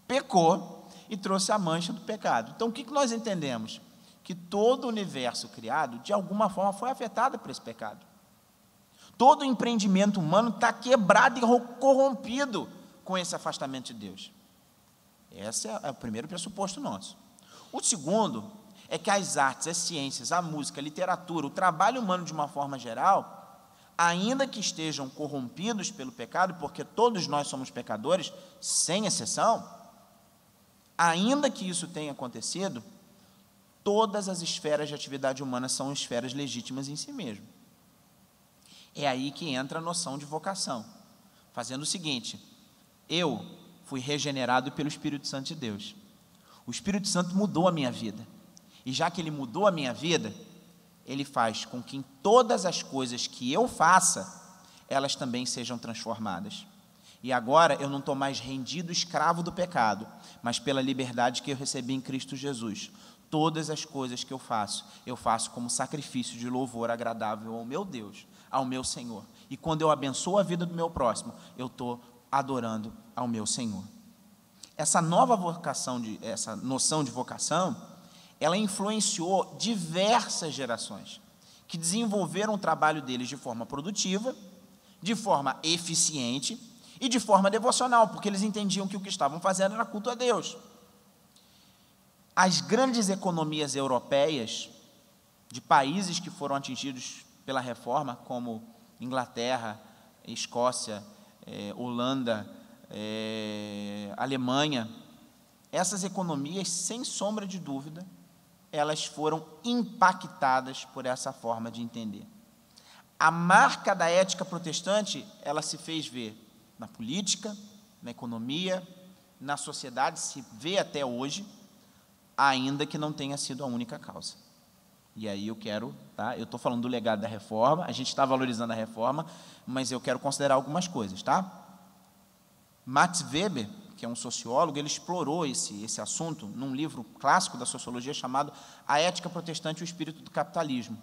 Speaker 1: pecou e trouxe a mancha do pecado. Então, o que nós entendemos? Que todo o universo criado, de alguma forma, foi afetado por esse pecado. Todo o empreendimento humano está quebrado e corrompido com esse afastamento de Deus. Esse é o primeiro pressuposto nosso. O segundo é que as artes, as ciências, a música, a literatura, o trabalho humano de uma forma geral, ainda que estejam corrompidos pelo pecado, porque todos nós somos pecadores, sem exceção, ainda que isso tenha acontecido, todas as esferas de atividade humana são esferas legítimas em si mesmo. É aí que entra a noção de vocação, fazendo o seguinte: eu fui regenerado pelo Espírito Santo de Deus. O Espírito Santo mudou a minha vida. E já que ele mudou a minha vida, ele faz com que em todas as coisas que eu faça, elas também sejam transformadas. E agora eu não estou mais rendido escravo do pecado, mas pela liberdade que eu recebi em Cristo Jesus. Todas as coisas que eu faço como sacrifício de louvor agradável ao meu Deus, ao meu Senhor. E quando eu abençoo a vida do meu próximo, eu estou adorando ao meu Senhor. Essa nova vocação, essa noção de vocação, ela influenciou diversas gerações, que desenvolveram o trabalho deles de forma produtiva, de forma eficiente e de forma devocional, porque eles entendiam que o que estavam fazendo era culto a Deus. As grandes economias europeias, de países que foram atingidos pela reforma, como Inglaterra, Escócia, Holanda, Alemanha, essas economias, sem sombra de dúvida, elas foram impactadas por essa forma de entender. A marca da ética protestante, ela se fez ver na política, na economia, na sociedade, se vê até hoje, ainda que não tenha sido a única causa. E aí eu estou falando do legado da reforma, a gente está valorizando a reforma, mas eu quero considerar algumas coisas, tá? Max Weber, que é um sociólogo, ele explorou esse assunto num livro clássico da sociologia chamado A Ética Protestante e o Espírito do Capitalismo.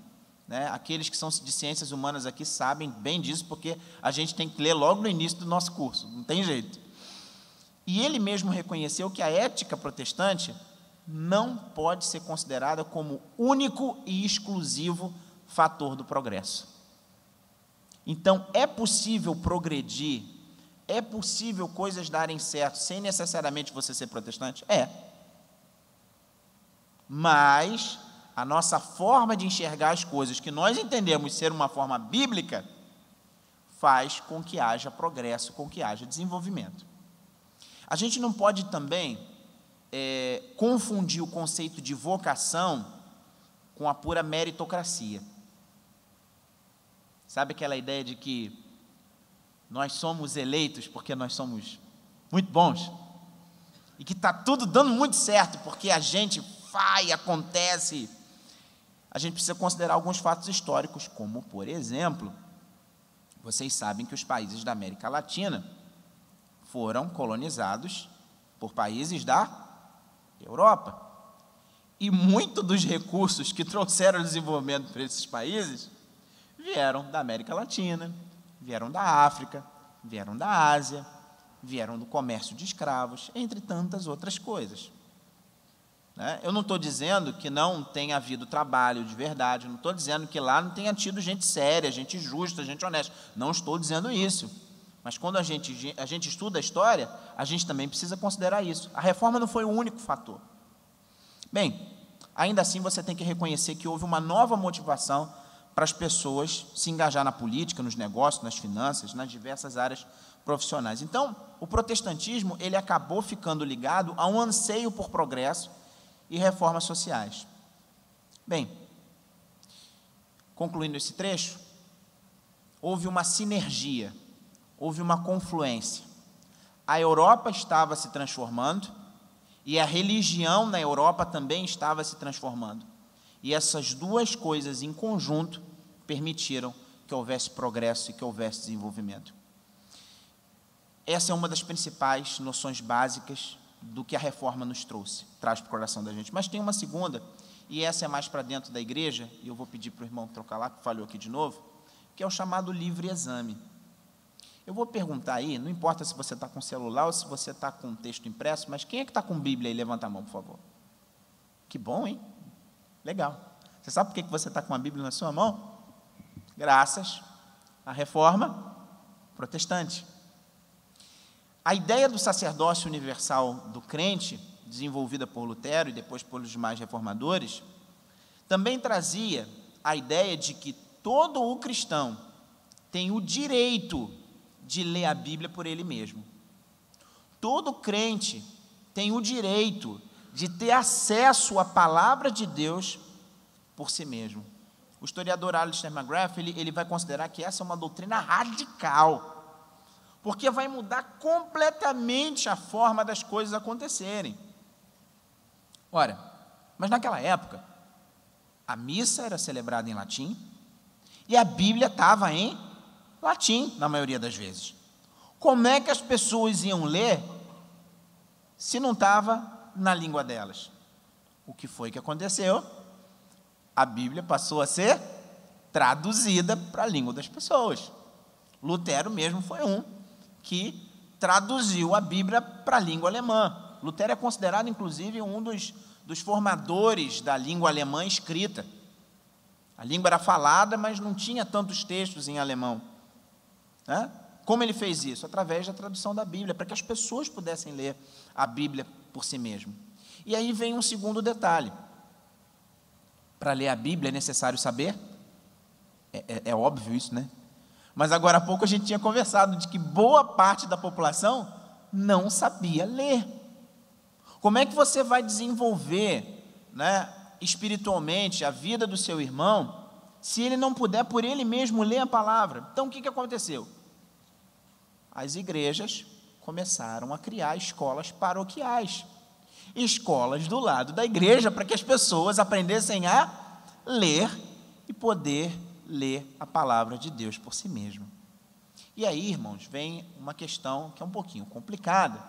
Speaker 1: Né? Aqueles que são de ciências humanas aqui sabem bem disso, porque a gente tem que ler logo no início do nosso curso, não tem jeito. E ele mesmo reconheceu que a ética protestante não pode ser considerada como único e exclusivo fator do progresso. Então, é possível progredir, é possível coisas darem certo sem necessariamente você ser protestante? É. Mas a nossa forma de enxergar as coisas, que nós entendemos ser uma forma bíblica, faz com que haja progresso, com que haja desenvolvimento. A gente não pode também confundir o conceito de vocação com a pura meritocracia. Sabe aquela ideia de que nós somos eleitos porque nós somos muito bons? E que está tudo dando muito certo porque a gente faz, acontece. A gente precisa considerar alguns fatos históricos, como, por exemplo, vocês sabem que os países da América Latina foram colonizados por países da Europa. E muito dos recursos que trouxeram desenvolvimento para esses países vieram da América Latina, vieram da África, vieram da Ásia, vieram do comércio de escravos, entre tantas outras coisas. Eu não estou dizendo que não tenha havido trabalho de verdade, não estou dizendo que lá não tenha tido gente séria, gente justa, gente honesta, não estou dizendo isso. Mas quando a gente estuda a história, a gente também precisa considerar isso. A reforma não foi o único fator. Bem, ainda assim você tem que reconhecer que houve uma nova motivação para as pessoas se engajar na política, nos negócios, nas finanças, nas diversas áreas profissionais. Então, o protestantismo ele acabou ficando ligado a um anseio por progresso e reformas sociais. Bem, concluindo esse trecho, houve uma sinergia, houve uma confluência. A Europa estava se transformando e a religião na Europa também estava se transformando. E essas duas coisas em conjunto permitiram que houvesse progresso e que houvesse desenvolvimento. Essa é uma das principais noções básicas do que a reforma nos traz para o coração da gente. Mas tem uma segunda, e essa é mais para dentro da igreja, e eu vou pedir para o irmão trocar lá, que falhou aqui de novo, que é o chamado livre exame. Eu vou perguntar aí, não importa se você está com celular ou se você está com texto impresso, mas quem é que está com Bíblia aí? Levanta a mão, por favor. Que bom, hein? Legal. Você sabe por que você está com a Bíblia na sua mão? Graças à reforma protestante. A ideia do sacerdócio universal do crente, desenvolvida por Lutero e depois pelos demais reformadores, também trazia a ideia de que todo o cristão tem o direito de ler a Bíblia por ele mesmo. Todo crente tem o direito de ter acesso à palavra de Deus por si mesmo. O historiador Alistair McGrath, ele vai considerar que essa é uma doutrina radical, porque vai mudar completamente a forma das coisas acontecerem. Ora, mas naquela época, a missa era celebrada em latim e a Bíblia estava em latim, na maioria das vezes. Como é que as pessoas iam ler se não estava na língua delas? O que foi que aconteceu? A Bíblia passou a ser traduzida para a língua das pessoas. Lutero mesmo foi um que traduziu a Bíblia para a língua alemã. Lutero é considerado, inclusive, um dos formadores da língua alemã escrita. A língua era falada, mas não tinha tantos textos em alemão. Como ele fez isso? Através da tradução da Bíblia, para que as pessoas pudessem ler a Bíblia por si mesmo. E aí vem um segundo detalhe. Para ler a Bíblia é necessário saber? É óbvio isso, né? Mas agora há pouco a gente tinha conversado de que boa parte da população não sabia ler. Como é que você vai desenvolver, espiritualmente a vida do seu irmão se ele não puder por ele mesmo ler a palavra? Então o que aconteceu? As igrejas começaram a criar escolas paroquiais, escolas do lado da igreja, para que as pessoas aprendessem a ler e poder ler a palavra de Deus por si mesmo. E aí, irmãos, vem uma questão que é um pouquinho complicada,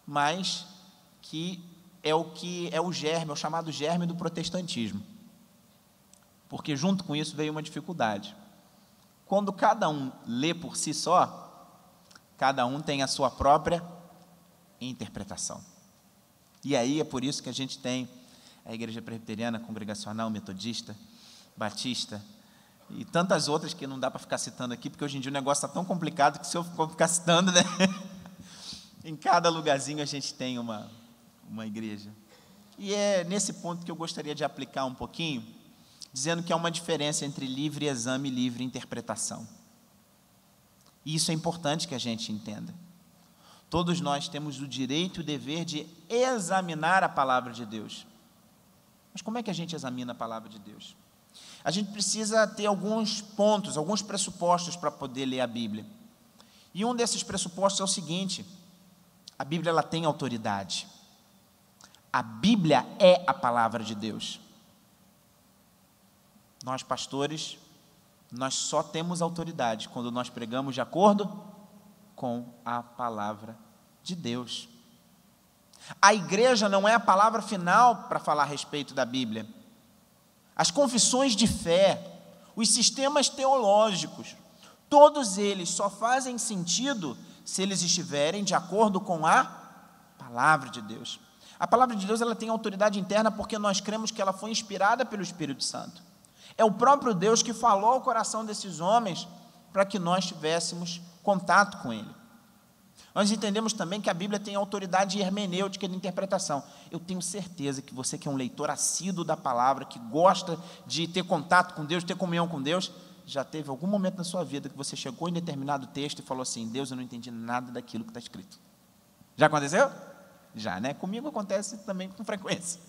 Speaker 1: mas que é o germe, é o chamado germe do protestantismo. Porque junto com isso veio uma dificuldade. Quando cada um lê por si só, cada um tem a sua própria interpretação. E aí é por isso que a gente tem a igreja presbiteriana, congregacional, metodista, batista e tantas outras que não dá para ficar citando aqui, porque hoje em dia o negócio está tão complicado que se eu for ficar citando, em cada lugarzinho a gente tem uma igreja. E é nesse ponto que eu gostaria de aplicar um pouquinho, dizendo que há uma diferença entre livre exame e livre interpretação. E isso é importante que a gente entenda. Todos nós temos o direito e o dever de examinar a palavra de Deus. Mas como é que a gente examina a palavra de Deus? A gente precisa ter alguns pontos, alguns pressupostos para poder ler a Bíblia. E um desses pressupostos é o seguinte: a Bíblia ela tem autoridade. A Bíblia é a palavra de Deus. Nós, pastores, nós só temos autoridade quando nós pregamos de acordo com a palavra de Deus. A igreja não é a palavra final para falar a respeito da Bíblia. As confissões de fé, os sistemas teológicos, todos eles só fazem sentido se eles estiverem de acordo com a palavra de Deus. A palavra de Deus, ela tem autoridade interna porque nós cremos que ela foi inspirada pelo Espírito Santo. É o próprio Deus que falou ao coração desses homens para que nós tivéssemos contato com Ele. Nós entendemos também que a Bíblia tem autoridade hermenêutica de interpretação. Eu tenho certeza que você que é um leitor assíduo da palavra, que gosta de ter contato com Deus, ter comunhão com Deus, já teve algum momento na sua vida que você chegou em determinado texto e falou assim: Deus, eu não entendi nada daquilo que está escrito. Já aconteceu? Já, né? Comigo acontece também com frequência.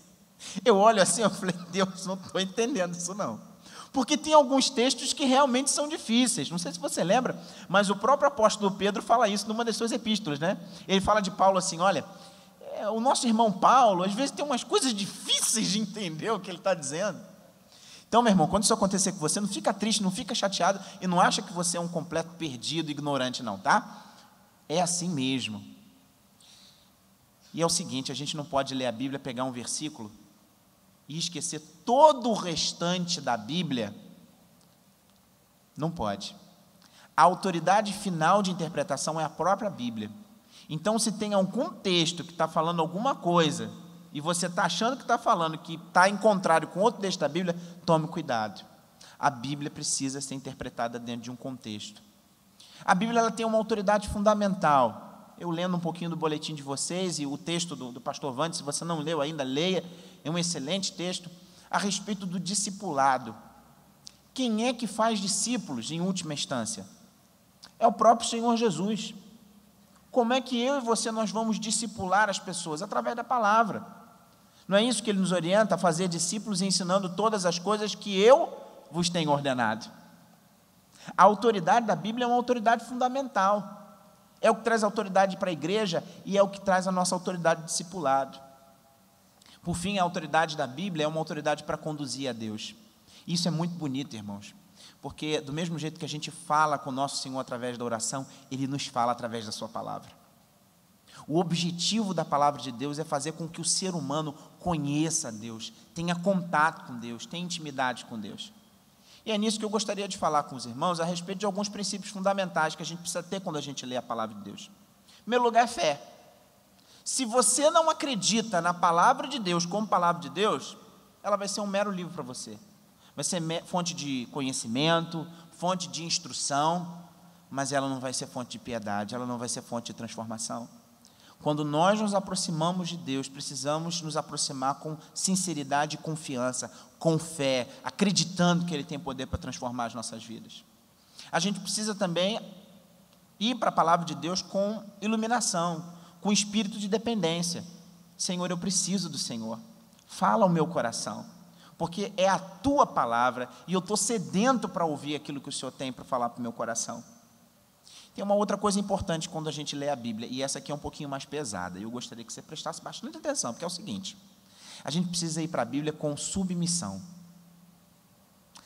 Speaker 1: Eu olho assim, eu falei: Deus, não estou entendendo isso não. Porque tem alguns textos que realmente são difíceis. Não sei se você lembra, mas o próprio apóstolo Pedro fala isso numa das suas epístolas, né? Ele fala de Paulo assim: olha, o nosso irmão Paulo, às vezes tem umas coisas difíceis de entender o que ele está dizendo. Então, meu irmão, quando isso acontecer com você, não fica triste, não fica chateado e não acha que você é um completo perdido, ignorante, não, tá? É assim mesmo. E é o seguinte, a gente não pode ler a Bíblia, pegar um versículo e esquecer todo o restante da Bíblia. Não pode. A autoridade final de interpretação é a própria Bíblia. Então, se tem algum texto que está falando alguma coisa, e você está achando que está falando, que está em contrário com outro texto da Bíblia, tome cuidado. A Bíblia precisa ser interpretada dentro de um contexto. A Bíblia, ela tem uma autoridade fundamental. Eu lendo um pouquinho do boletim de vocês, e o texto do pastor Vande, se você não leu ainda, leia, é um excelente texto, a respeito do discipulado. Quem é que faz discípulos, em última instância? É o próprio Senhor Jesus. Como é que eu e você, nós vamos discipular as pessoas? Através da palavra. Não é isso que Ele nos orienta, a fazer discípulos, ensinando todas as coisas que eu vos tenho ordenado. A autoridade da Bíblia é uma autoridade fundamental. É o que traz autoridade para a igreja e é o que traz a nossa autoridade de discipulado. Por fim, a autoridade da Bíblia é uma autoridade para conduzir a Deus. Isso é muito bonito, irmãos, porque do mesmo jeito que a gente fala com o nosso Senhor através da oração, Ele nos fala através da sua palavra. O objetivo da palavra de Deus é fazer com que o ser humano conheça Deus, tenha contato com Deus, tenha intimidade com Deus. E é nisso que eu gostaria de falar com os irmãos, a respeito de alguns princípios fundamentais que a gente precisa ter quando a gente lê a palavra de Deus. Em primeiro lugar, é fé. Se você não acredita na palavra de Deus como palavra de Deus, ela vai ser um mero livro para você. Vai ser fonte de conhecimento, fonte de instrução, mas ela não vai ser fonte de piedade, ela não vai ser fonte de transformação. Quando nós nos aproximamos de Deus, precisamos nos aproximar com sinceridade e confiança, com fé, acreditando que Ele tem poder para transformar as nossas vidas. A gente precisa também ir para a palavra de Deus com iluminação, com espírito de dependência. Senhor, eu preciso do Senhor. Fala ao meu coração, porque é a Tua palavra e eu estou sedento para ouvir aquilo que o Senhor tem para falar para o meu coração. Tem uma outra coisa importante quando a gente lê a Bíblia, e essa aqui é um pouquinho mais pesada, e eu gostaria que você prestasse bastante atenção, porque é o seguinte: a gente precisa ir para a Bíblia com submissão.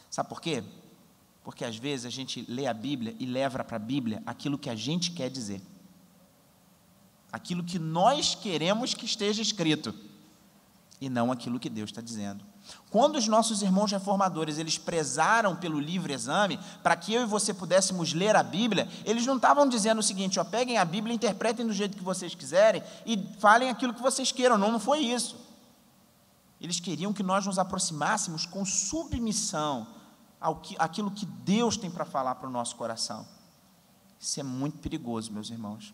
Speaker 1: Sabe por quê? Porque às vezes a gente lê a Bíblia e leva para a Bíblia aquilo que a gente quer dizer, aquilo que nós queremos que esteja escrito, e não aquilo que Deus está dizendo. Quando os nossos irmãos reformadores, eles prezaram pelo livre exame, para que eu e você pudéssemos ler a Bíblia, eles não estavam dizendo o seguinte: ó, peguem a Bíblia, interpretem do jeito que vocês quiserem, e falem aquilo que vocês queiram. Não, não foi isso. Eles queriam que nós nos aproximássemos com submissão àquilo que Deus tem para falar para o nosso coração. Isso é muito perigoso, meus irmãos.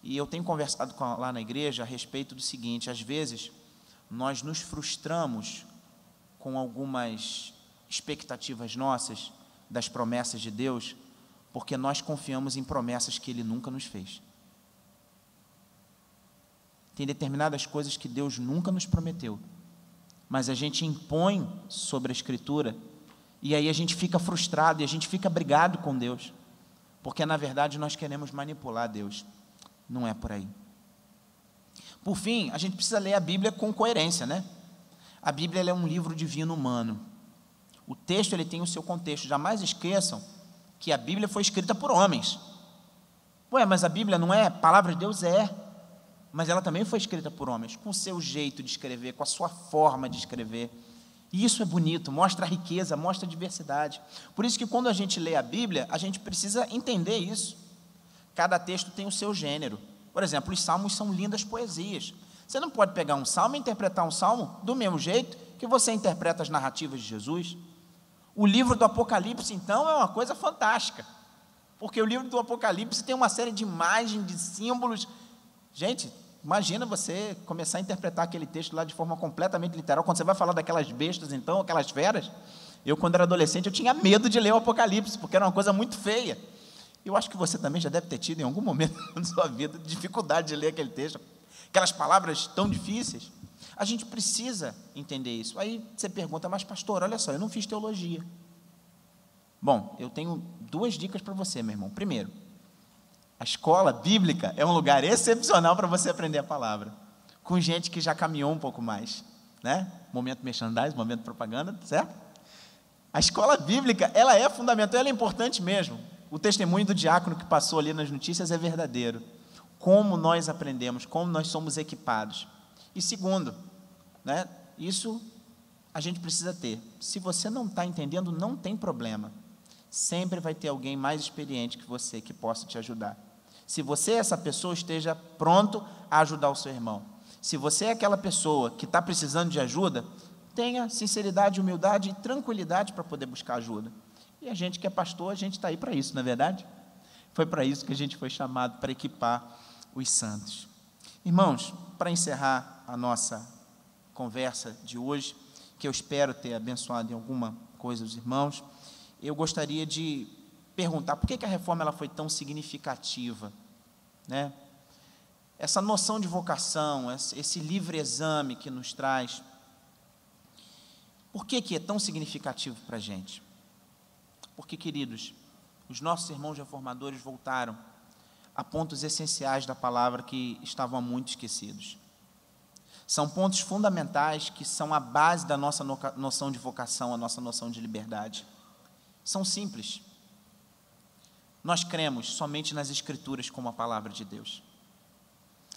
Speaker 1: E eu tenho conversado lá na igreja a respeito do seguinte: às vezes, nós nos frustramos com algumas expectativas nossas das promessas de Deus, porque nós confiamos em promessas que Ele nunca nos fez. Tem determinadas coisas que Deus nunca nos prometeu, mas a gente impõe sobre a Escritura, e aí a gente fica frustrado, e a gente fica brigado com Deus, porque na verdade nós queremos manipular Deus. Não é por aí. Por fim, a gente precisa ler a Bíblia com coerência, né? A Bíblia, ela é um livro divino humano. O texto, ele tem o seu contexto. Jamais esqueçam que a Bíblia foi escrita por homens. Ué, mas a Bíblia não é palavra de Deus? É. mas ela também foi escrita por homens, com o seu jeito de escrever, com a sua forma de escrever. E isso é bonito, mostra a riqueza, mostra a diversidade. Por isso que quando a gente lê a Bíblia, a gente precisa entender isso. Cada texto tem o seu gênero. Por exemplo, os salmos são lindas poesias. Você não pode pegar um salmo e interpretar um salmo do mesmo jeito que você interpreta as narrativas de Jesus. O livro do Apocalipse, então, é uma coisa fantástica, porque o livro do Apocalipse tem uma série de imagens, de símbolos. Gente, imagina você começar a interpretar aquele texto lá de forma completamente literal, quando você vai falar daquelas bestas, então, aquelas feras. Eu, quando era adolescente, eu tinha medo de ler o Apocalipse, porque era uma coisa muito feia. Eu acho que você também já deve ter tido, em algum momento da sua vida, dificuldade de ler aquele texto, aquelas palavras tão difíceis. A gente precisa entender isso. Aí você pergunta, mas pastor, olha só, eu não fiz teologia. Bom, eu tenho 2 dicas para você, meu irmão. Primeiro, a escola bíblica é um lugar excepcional para você aprender a palavra, com gente que já caminhou um pouco mais, né? Momento merchandising, momento propaganda, certo? A escola bíblica, ela é fundamental, ela é importante mesmo. O testemunho do diácono que passou ali nas notícias é verdadeiro. Como nós aprendemos, como nós somos equipados. E segundo, né, isso a gente precisa ter. Se você não está entendendo, não tem problema. Sempre vai ter alguém mais experiente que você que possa te ajudar. Se você é essa pessoa, esteja pronto a ajudar o seu irmão. Se você é aquela pessoa que está precisando de ajuda, tenha sinceridade, humildade e tranquilidade para poder buscar ajuda. E a gente que é pastor, a gente está aí para isso, não é verdade? Foi para isso que a gente foi chamado, para equipar os santos. Irmãos, para encerrar a nossa conversa de hoje, que eu espero ter abençoado em alguma coisa os irmãos, eu gostaria de perguntar por que a reforma ela foi tão significativa, né? Essa noção de vocação, esse livre exame que nos traz, por que é tão significativo para a gente? Porque, queridos, os nossos irmãos reformadores voltaram a pontos essenciais da palavra que estavam muito esquecidos. São pontos fundamentais que são a base da nossa noção de vocação, a nossa noção de liberdade. São simples. Nós cremos somente nas Escrituras como a palavra de Deus.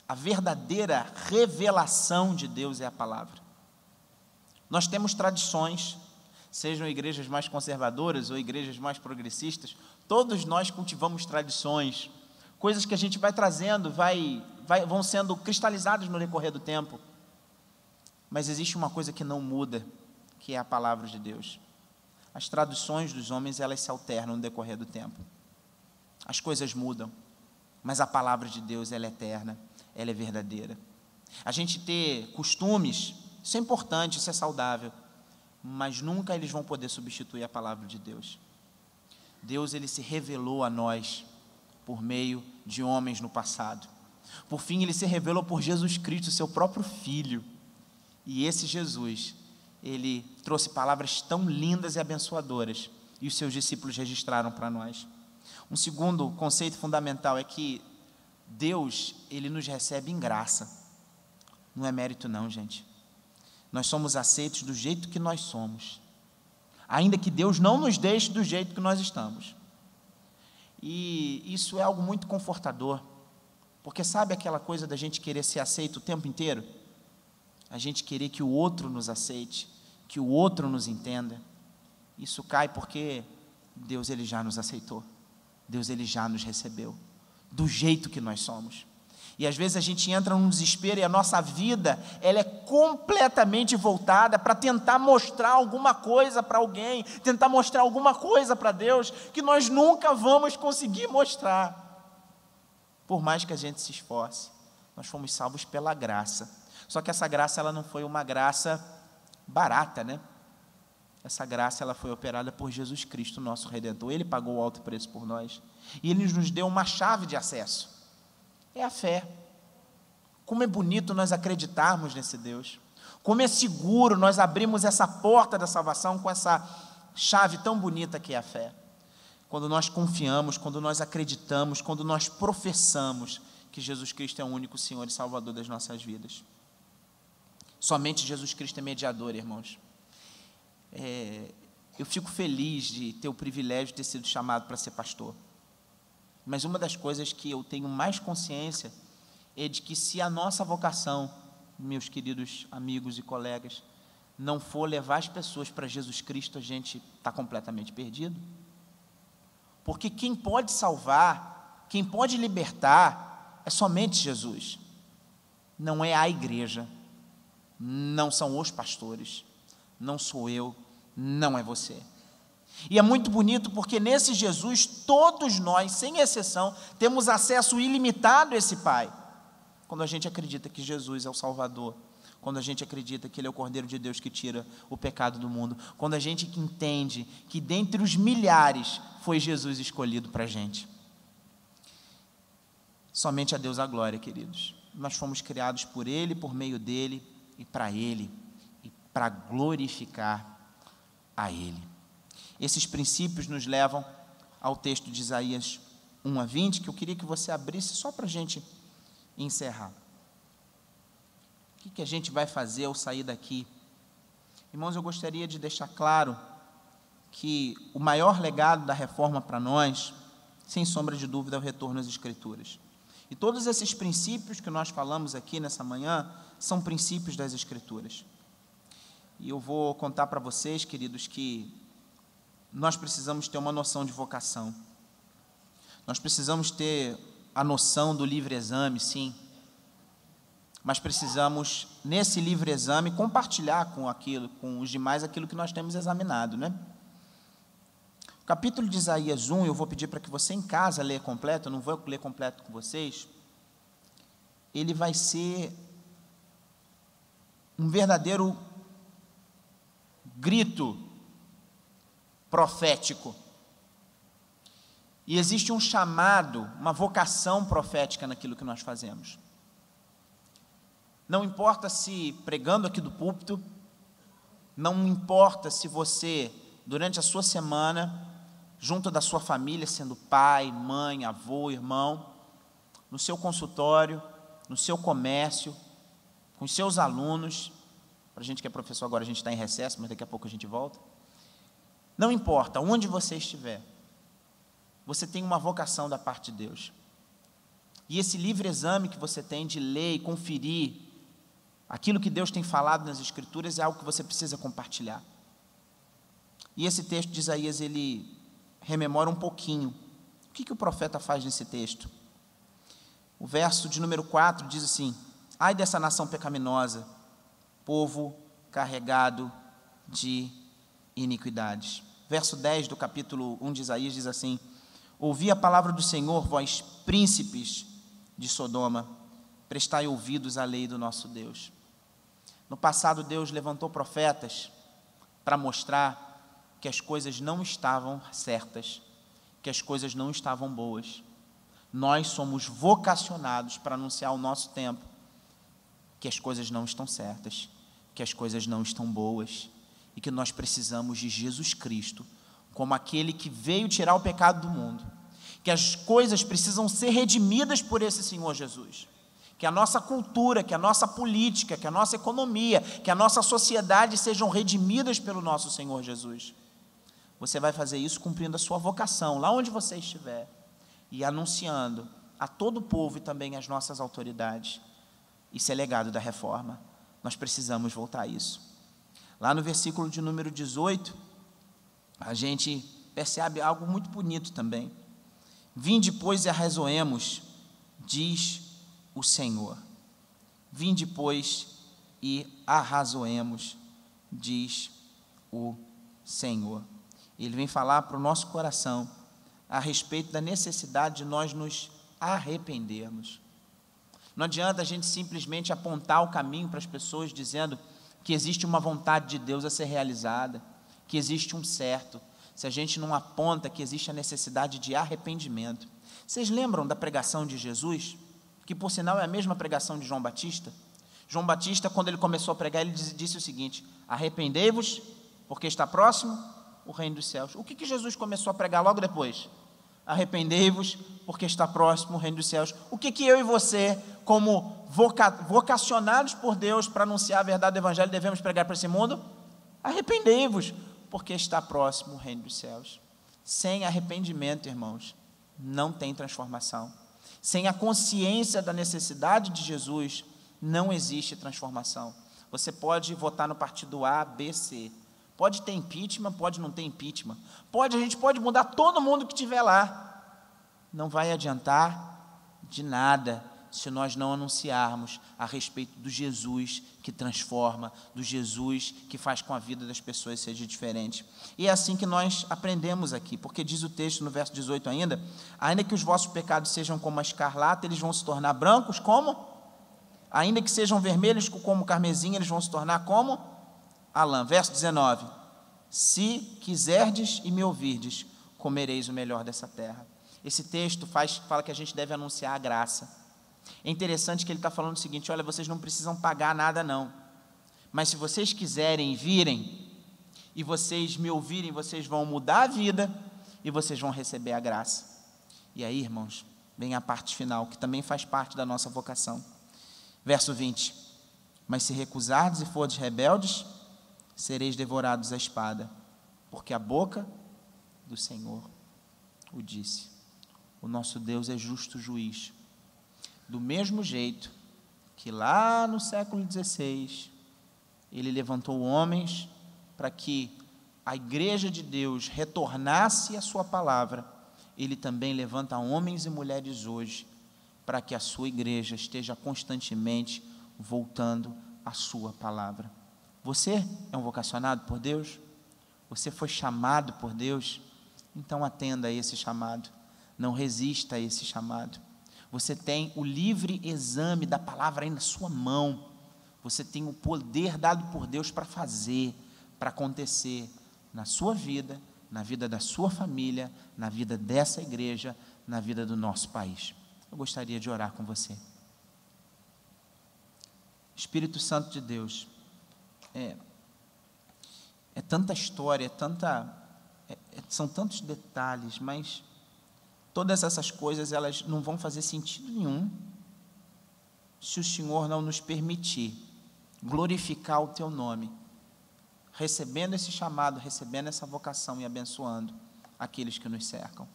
Speaker 1: A verdadeira revelação de Deus é a palavra. Nós temos tradições, sejam igrejas mais conservadoras ou igrejas mais progressistas, todos nós cultivamos tradições, coisas que a gente vai trazendo, vão sendo cristalizadas no decorrer do tempo. Mas existe uma coisa que não muda, que é a palavra de Deus. As tradições dos homens, elas se alternam no decorrer do tempo. As coisas mudam, mas a palavra de Deus, ela é eterna, ela é verdadeira. A gente ter costumes, isso é importante, isso é saudável, mas nunca eles vão poder substituir a palavra de Deus. Deus, ele se revelou a nós por meio de homens no passado. Por fim, ele se revelou por Jesus Cristo, seu próprio Filho. E esse Jesus, ele trouxe palavras tão lindas e abençoadoras, e os seus discípulos registraram para nós. Um segundo conceito fundamental é que Deus, ele nos recebe em graça. Não é mérito não, gente. Nós somos aceitos do jeito que nós somos, ainda que Deus não nos deixe do jeito que nós estamos. E isso é algo muito confortador, porque sabe aquela coisa da gente querer ser aceito o tempo inteiro? A gente querer que o outro nos aceite, que o outro nos entenda. Isso cai porque Deus, ele já nos aceitou. Deus, ele já nos recebeu, do jeito que nós somos. E às vezes a gente entra num desespero e a nossa vida, ela é completamente voltada para tentar mostrar alguma coisa para alguém, tentar mostrar alguma coisa para Deus, que nós nunca vamos conseguir mostrar. Por mais que a gente se esforce, nós fomos salvos pela graça. Só que essa graça, ela não foi uma graça barata, né? Essa graça, ela foi operada por Jesus Cristo, nosso Redentor. Ele pagou o alto preço por nós. E Ele nos deu uma chave de acesso. É a fé. Como é bonito nós acreditarmos nesse Deus. Como é seguro nós abrirmos essa porta da salvação com essa chave tão bonita que é a fé. Quando nós confiamos, quando nós acreditamos, quando nós professamos que Jesus Cristo é o único Senhor e Salvador das nossas vidas. Somente Jesus Cristo é mediador, irmãos. Eu fico feliz de ter o privilégio de ter sido chamado para ser pastor. Mas uma das coisas que eu tenho mais consciência é de que se a nossa vocação, meus queridos amigos e colegas, não for levar as pessoas para Jesus Cristo, a gente está completamente perdido. Porque quem pode salvar, quem pode libertar, é somente Jesus. Não é a igreja, não são os pastores, não sou eu, não é você. E é muito bonito porque nesse Jesus, todos nós, sem exceção, temos acesso ilimitado a esse Pai. Quando a gente acredita que Jesus é o Salvador, quando a gente acredita que Ele é o Cordeiro de Deus que tira o pecado do mundo, quando a gente entende que dentre os milhares foi Jesus escolhido para a gente. Somente a Deus a glória, queridos. Nós fomos criados por Ele, por meio dEle e para Ele, e para glorificar a Ele. Esses princípios nos levam ao texto de Isaías 1-20, que eu queria que você abrisse só para a gente encerrar. O que a gente vai fazer ao sair daqui? Irmãos, eu gostaria de deixar claro que o maior legado da reforma para nós, sem sombra de dúvida, é o retorno às Escrituras. E todos esses princípios que nós falamos aqui nessa manhã, são princípios das Escrituras. E eu vou contar para vocês, queridos, que nós precisamos ter uma noção de vocação. Nós precisamos ter a noção do livre exame, sim. Mas precisamos, nesse livre exame, compartilhar com os demais aquilo que nós temos examinado, né? O capítulo de Isaías 1, eu vou pedir para que você em casa leia completo, eu não vou ler completo com vocês. Ele vai ser um verdadeiro grito profético. E existe um chamado, uma vocação profética naquilo que nós fazemos. Não importa se pregando aqui do púlpito, não importa se você, durante a sua semana, junto da sua família, sendo pai, mãe, avô, irmão, no seu consultório, no seu comércio, com os seus alunos, para a gente que é professor agora a gente está em recesso, mas daqui a pouco a gente volta. Não importa onde você estiver, você tem uma vocação da parte de Deus. E esse livre exame que você tem de ler e conferir aquilo que Deus tem falado nas Escrituras é algo que você precisa compartilhar. E esse texto de Isaías, ele rememora um pouquinho. O que o profeta faz nesse texto? O verso de número 4 diz assim: ai dessa nação pecaminosa, povo carregado de iniquidades. Verso 10 do capítulo 1 de Isaías diz assim: ouvi a palavra do Senhor, vós príncipes de Sodoma, prestai ouvidos à lei do nosso Deus. No passado, Deus levantou profetas para mostrar que as coisas não estavam certas, que as coisas não estavam boas. Nós somos vocacionados para anunciar ao nosso tempo que as coisas não estão certas, que as coisas não estão boas, e que nós precisamos de Jesus Cristo como aquele que veio tirar o pecado do mundo, que as coisas precisam ser redimidas por esse Senhor Jesus, que a nossa cultura, que a nossa política, que a nossa economia, que a nossa sociedade sejam redimidas pelo nosso Senhor Jesus. Você vai fazer isso cumprindo a sua vocação, lá onde você estiver, e anunciando a todo o povo e também às nossas autoridades. Isso é legado da reforma. Nós precisamos voltar a isso. Lá no versículo de número 18, a gente percebe algo muito bonito também. Vinde, pois, e arrazoemos, diz o Senhor. Vinde, pois, e arrazoemos, diz o Senhor. Ele vem falar para o nosso coração a respeito da necessidade de nós nos arrependermos. Não adianta a gente simplesmente apontar o caminho para as pessoas dizendo que existe uma vontade de Deus a ser realizada, que existe um certo, se a gente não aponta que existe a necessidade de arrependimento. Vocês lembram da pregação de Jesus? Que por sinal é a mesma pregação de João Batista? João Batista, quando ele começou a pregar, ele disse o seguinte: arrependei-vos, porque está próximo o reino dos céus. O que Jesus começou a pregar logo depois? Arrependei-vos, porque está próximo o reino dos céus. O que eu e você, como vocacionados por Deus para anunciar a verdade do Evangelho, devemos pregar para esse mundo? Arrependei-vos, porque está próximo o reino dos céus. Sem arrependimento, irmãos, não tem transformação. Sem a consciência da necessidade de Jesus, não existe transformação. Você pode votar no partido A, B, C. Pode ter impeachment, pode não ter impeachment. A gente pode mudar todo mundo que estiver lá. Não vai adiantar de nada se nós não anunciarmos a respeito do Jesus que transforma, do Jesus que faz com a vida das pessoas seja diferente. E é assim que nós aprendemos aqui, porque diz o texto no verso 18 ainda que os vossos pecados sejam como a escarlata, eles vão se tornar brancos como? Ainda que sejam vermelhos como o carmesim, eles vão se tornar como? A lã. Verso 19, se quiserdes e me ouvirdes, comereis o melhor dessa terra. Esse texto fala que a gente deve anunciar a graça. É interessante que ele está falando o seguinte: olha, vocês não precisam pagar nada não, mas se vocês quiserem e virem, e vocês me ouvirem, vocês vão mudar a vida, e vocês vão receber a graça. E aí, irmãos, vem a parte final, que também faz parte da nossa vocação. Verso 20, mas se recusardes e fordes rebeldes, sereis devorados à espada, porque a boca do Senhor o disse. O nosso Deus é justo juiz. Do mesmo jeito que lá no século XVI, ele levantou homens para que a igreja de Deus retornasse à sua palavra, ele também levanta homens e mulheres hoje para que a sua igreja esteja constantemente voltando à sua palavra. Você é um vocacionado por Deus? Você foi chamado por Deus? Então atenda a esse chamado, não resista a esse chamado. Você tem o livre exame da palavra aí na sua mão, você tem o poder dado por Deus para fazer, para acontecer na sua vida, na vida da sua família, na vida dessa igreja, na vida do nosso país. Eu gostaria de orar com você. Espírito Santo de Deus, é tanta história, são tantos detalhes, mas todas essas coisas, elas não vão fazer sentido nenhum se o Senhor não nos permitir glorificar o Teu nome, recebendo esse chamado, recebendo essa vocação e abençoando aqueles que nos cercam.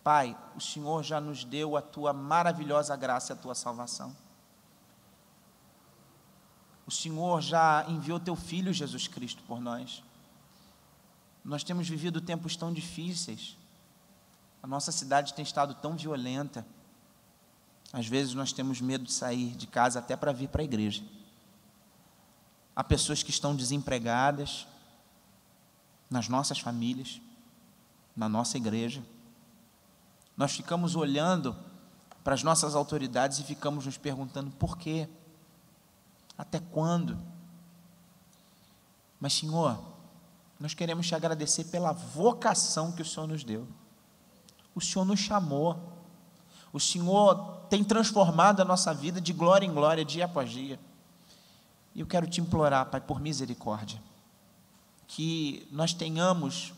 Speaker 1: Pai, o Senhor já nos deu a Tua maravilhosa graça e a Tua salvação. O Senhor já enviou Teu Filho Jesus Cristo por nós. Nós temos vivido tempos tão difíceis. A nossa cidade tem estado tão violenta. Às vezes nós temos medo de sair de casa até para vir para a igreja. Há pessoas que estão desempregadas nas nossas famílias, na nossa igreja. Nós ficamos olhando para as nossas autoridades e ficamos nos perguntando por quê? Até quando? Mas, Senhor, nós queremos te agradecer pela vocação que o Senhor nos deu. O Senhor nos chamou, o Senhor tem transformado a nossa vida de glória em glória, dia após dia. E eu quero te implorar, Pai, por misericórdia, que nós tenhamos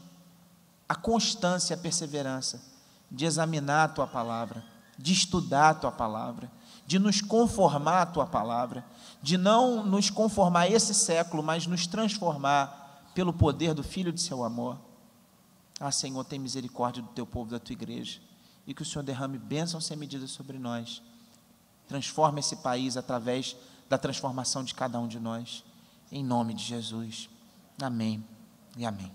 Speaker 1: a constância e a perseverança de examinar a Tua palavra, de estudar a Tua palavra, de nos conformar à Tua palavra, de não nos conformar a esse século, mas nos transformar pelo poder do Filho de Seu amor. Ah, Senhor, tem misericórdia do Teu povo, da Tua igreja, e que o Senhor derrame bênção sem medida sobre nós, transforme esse país através da transformação de cada um de nós, em nome de Jesus, amém e amém.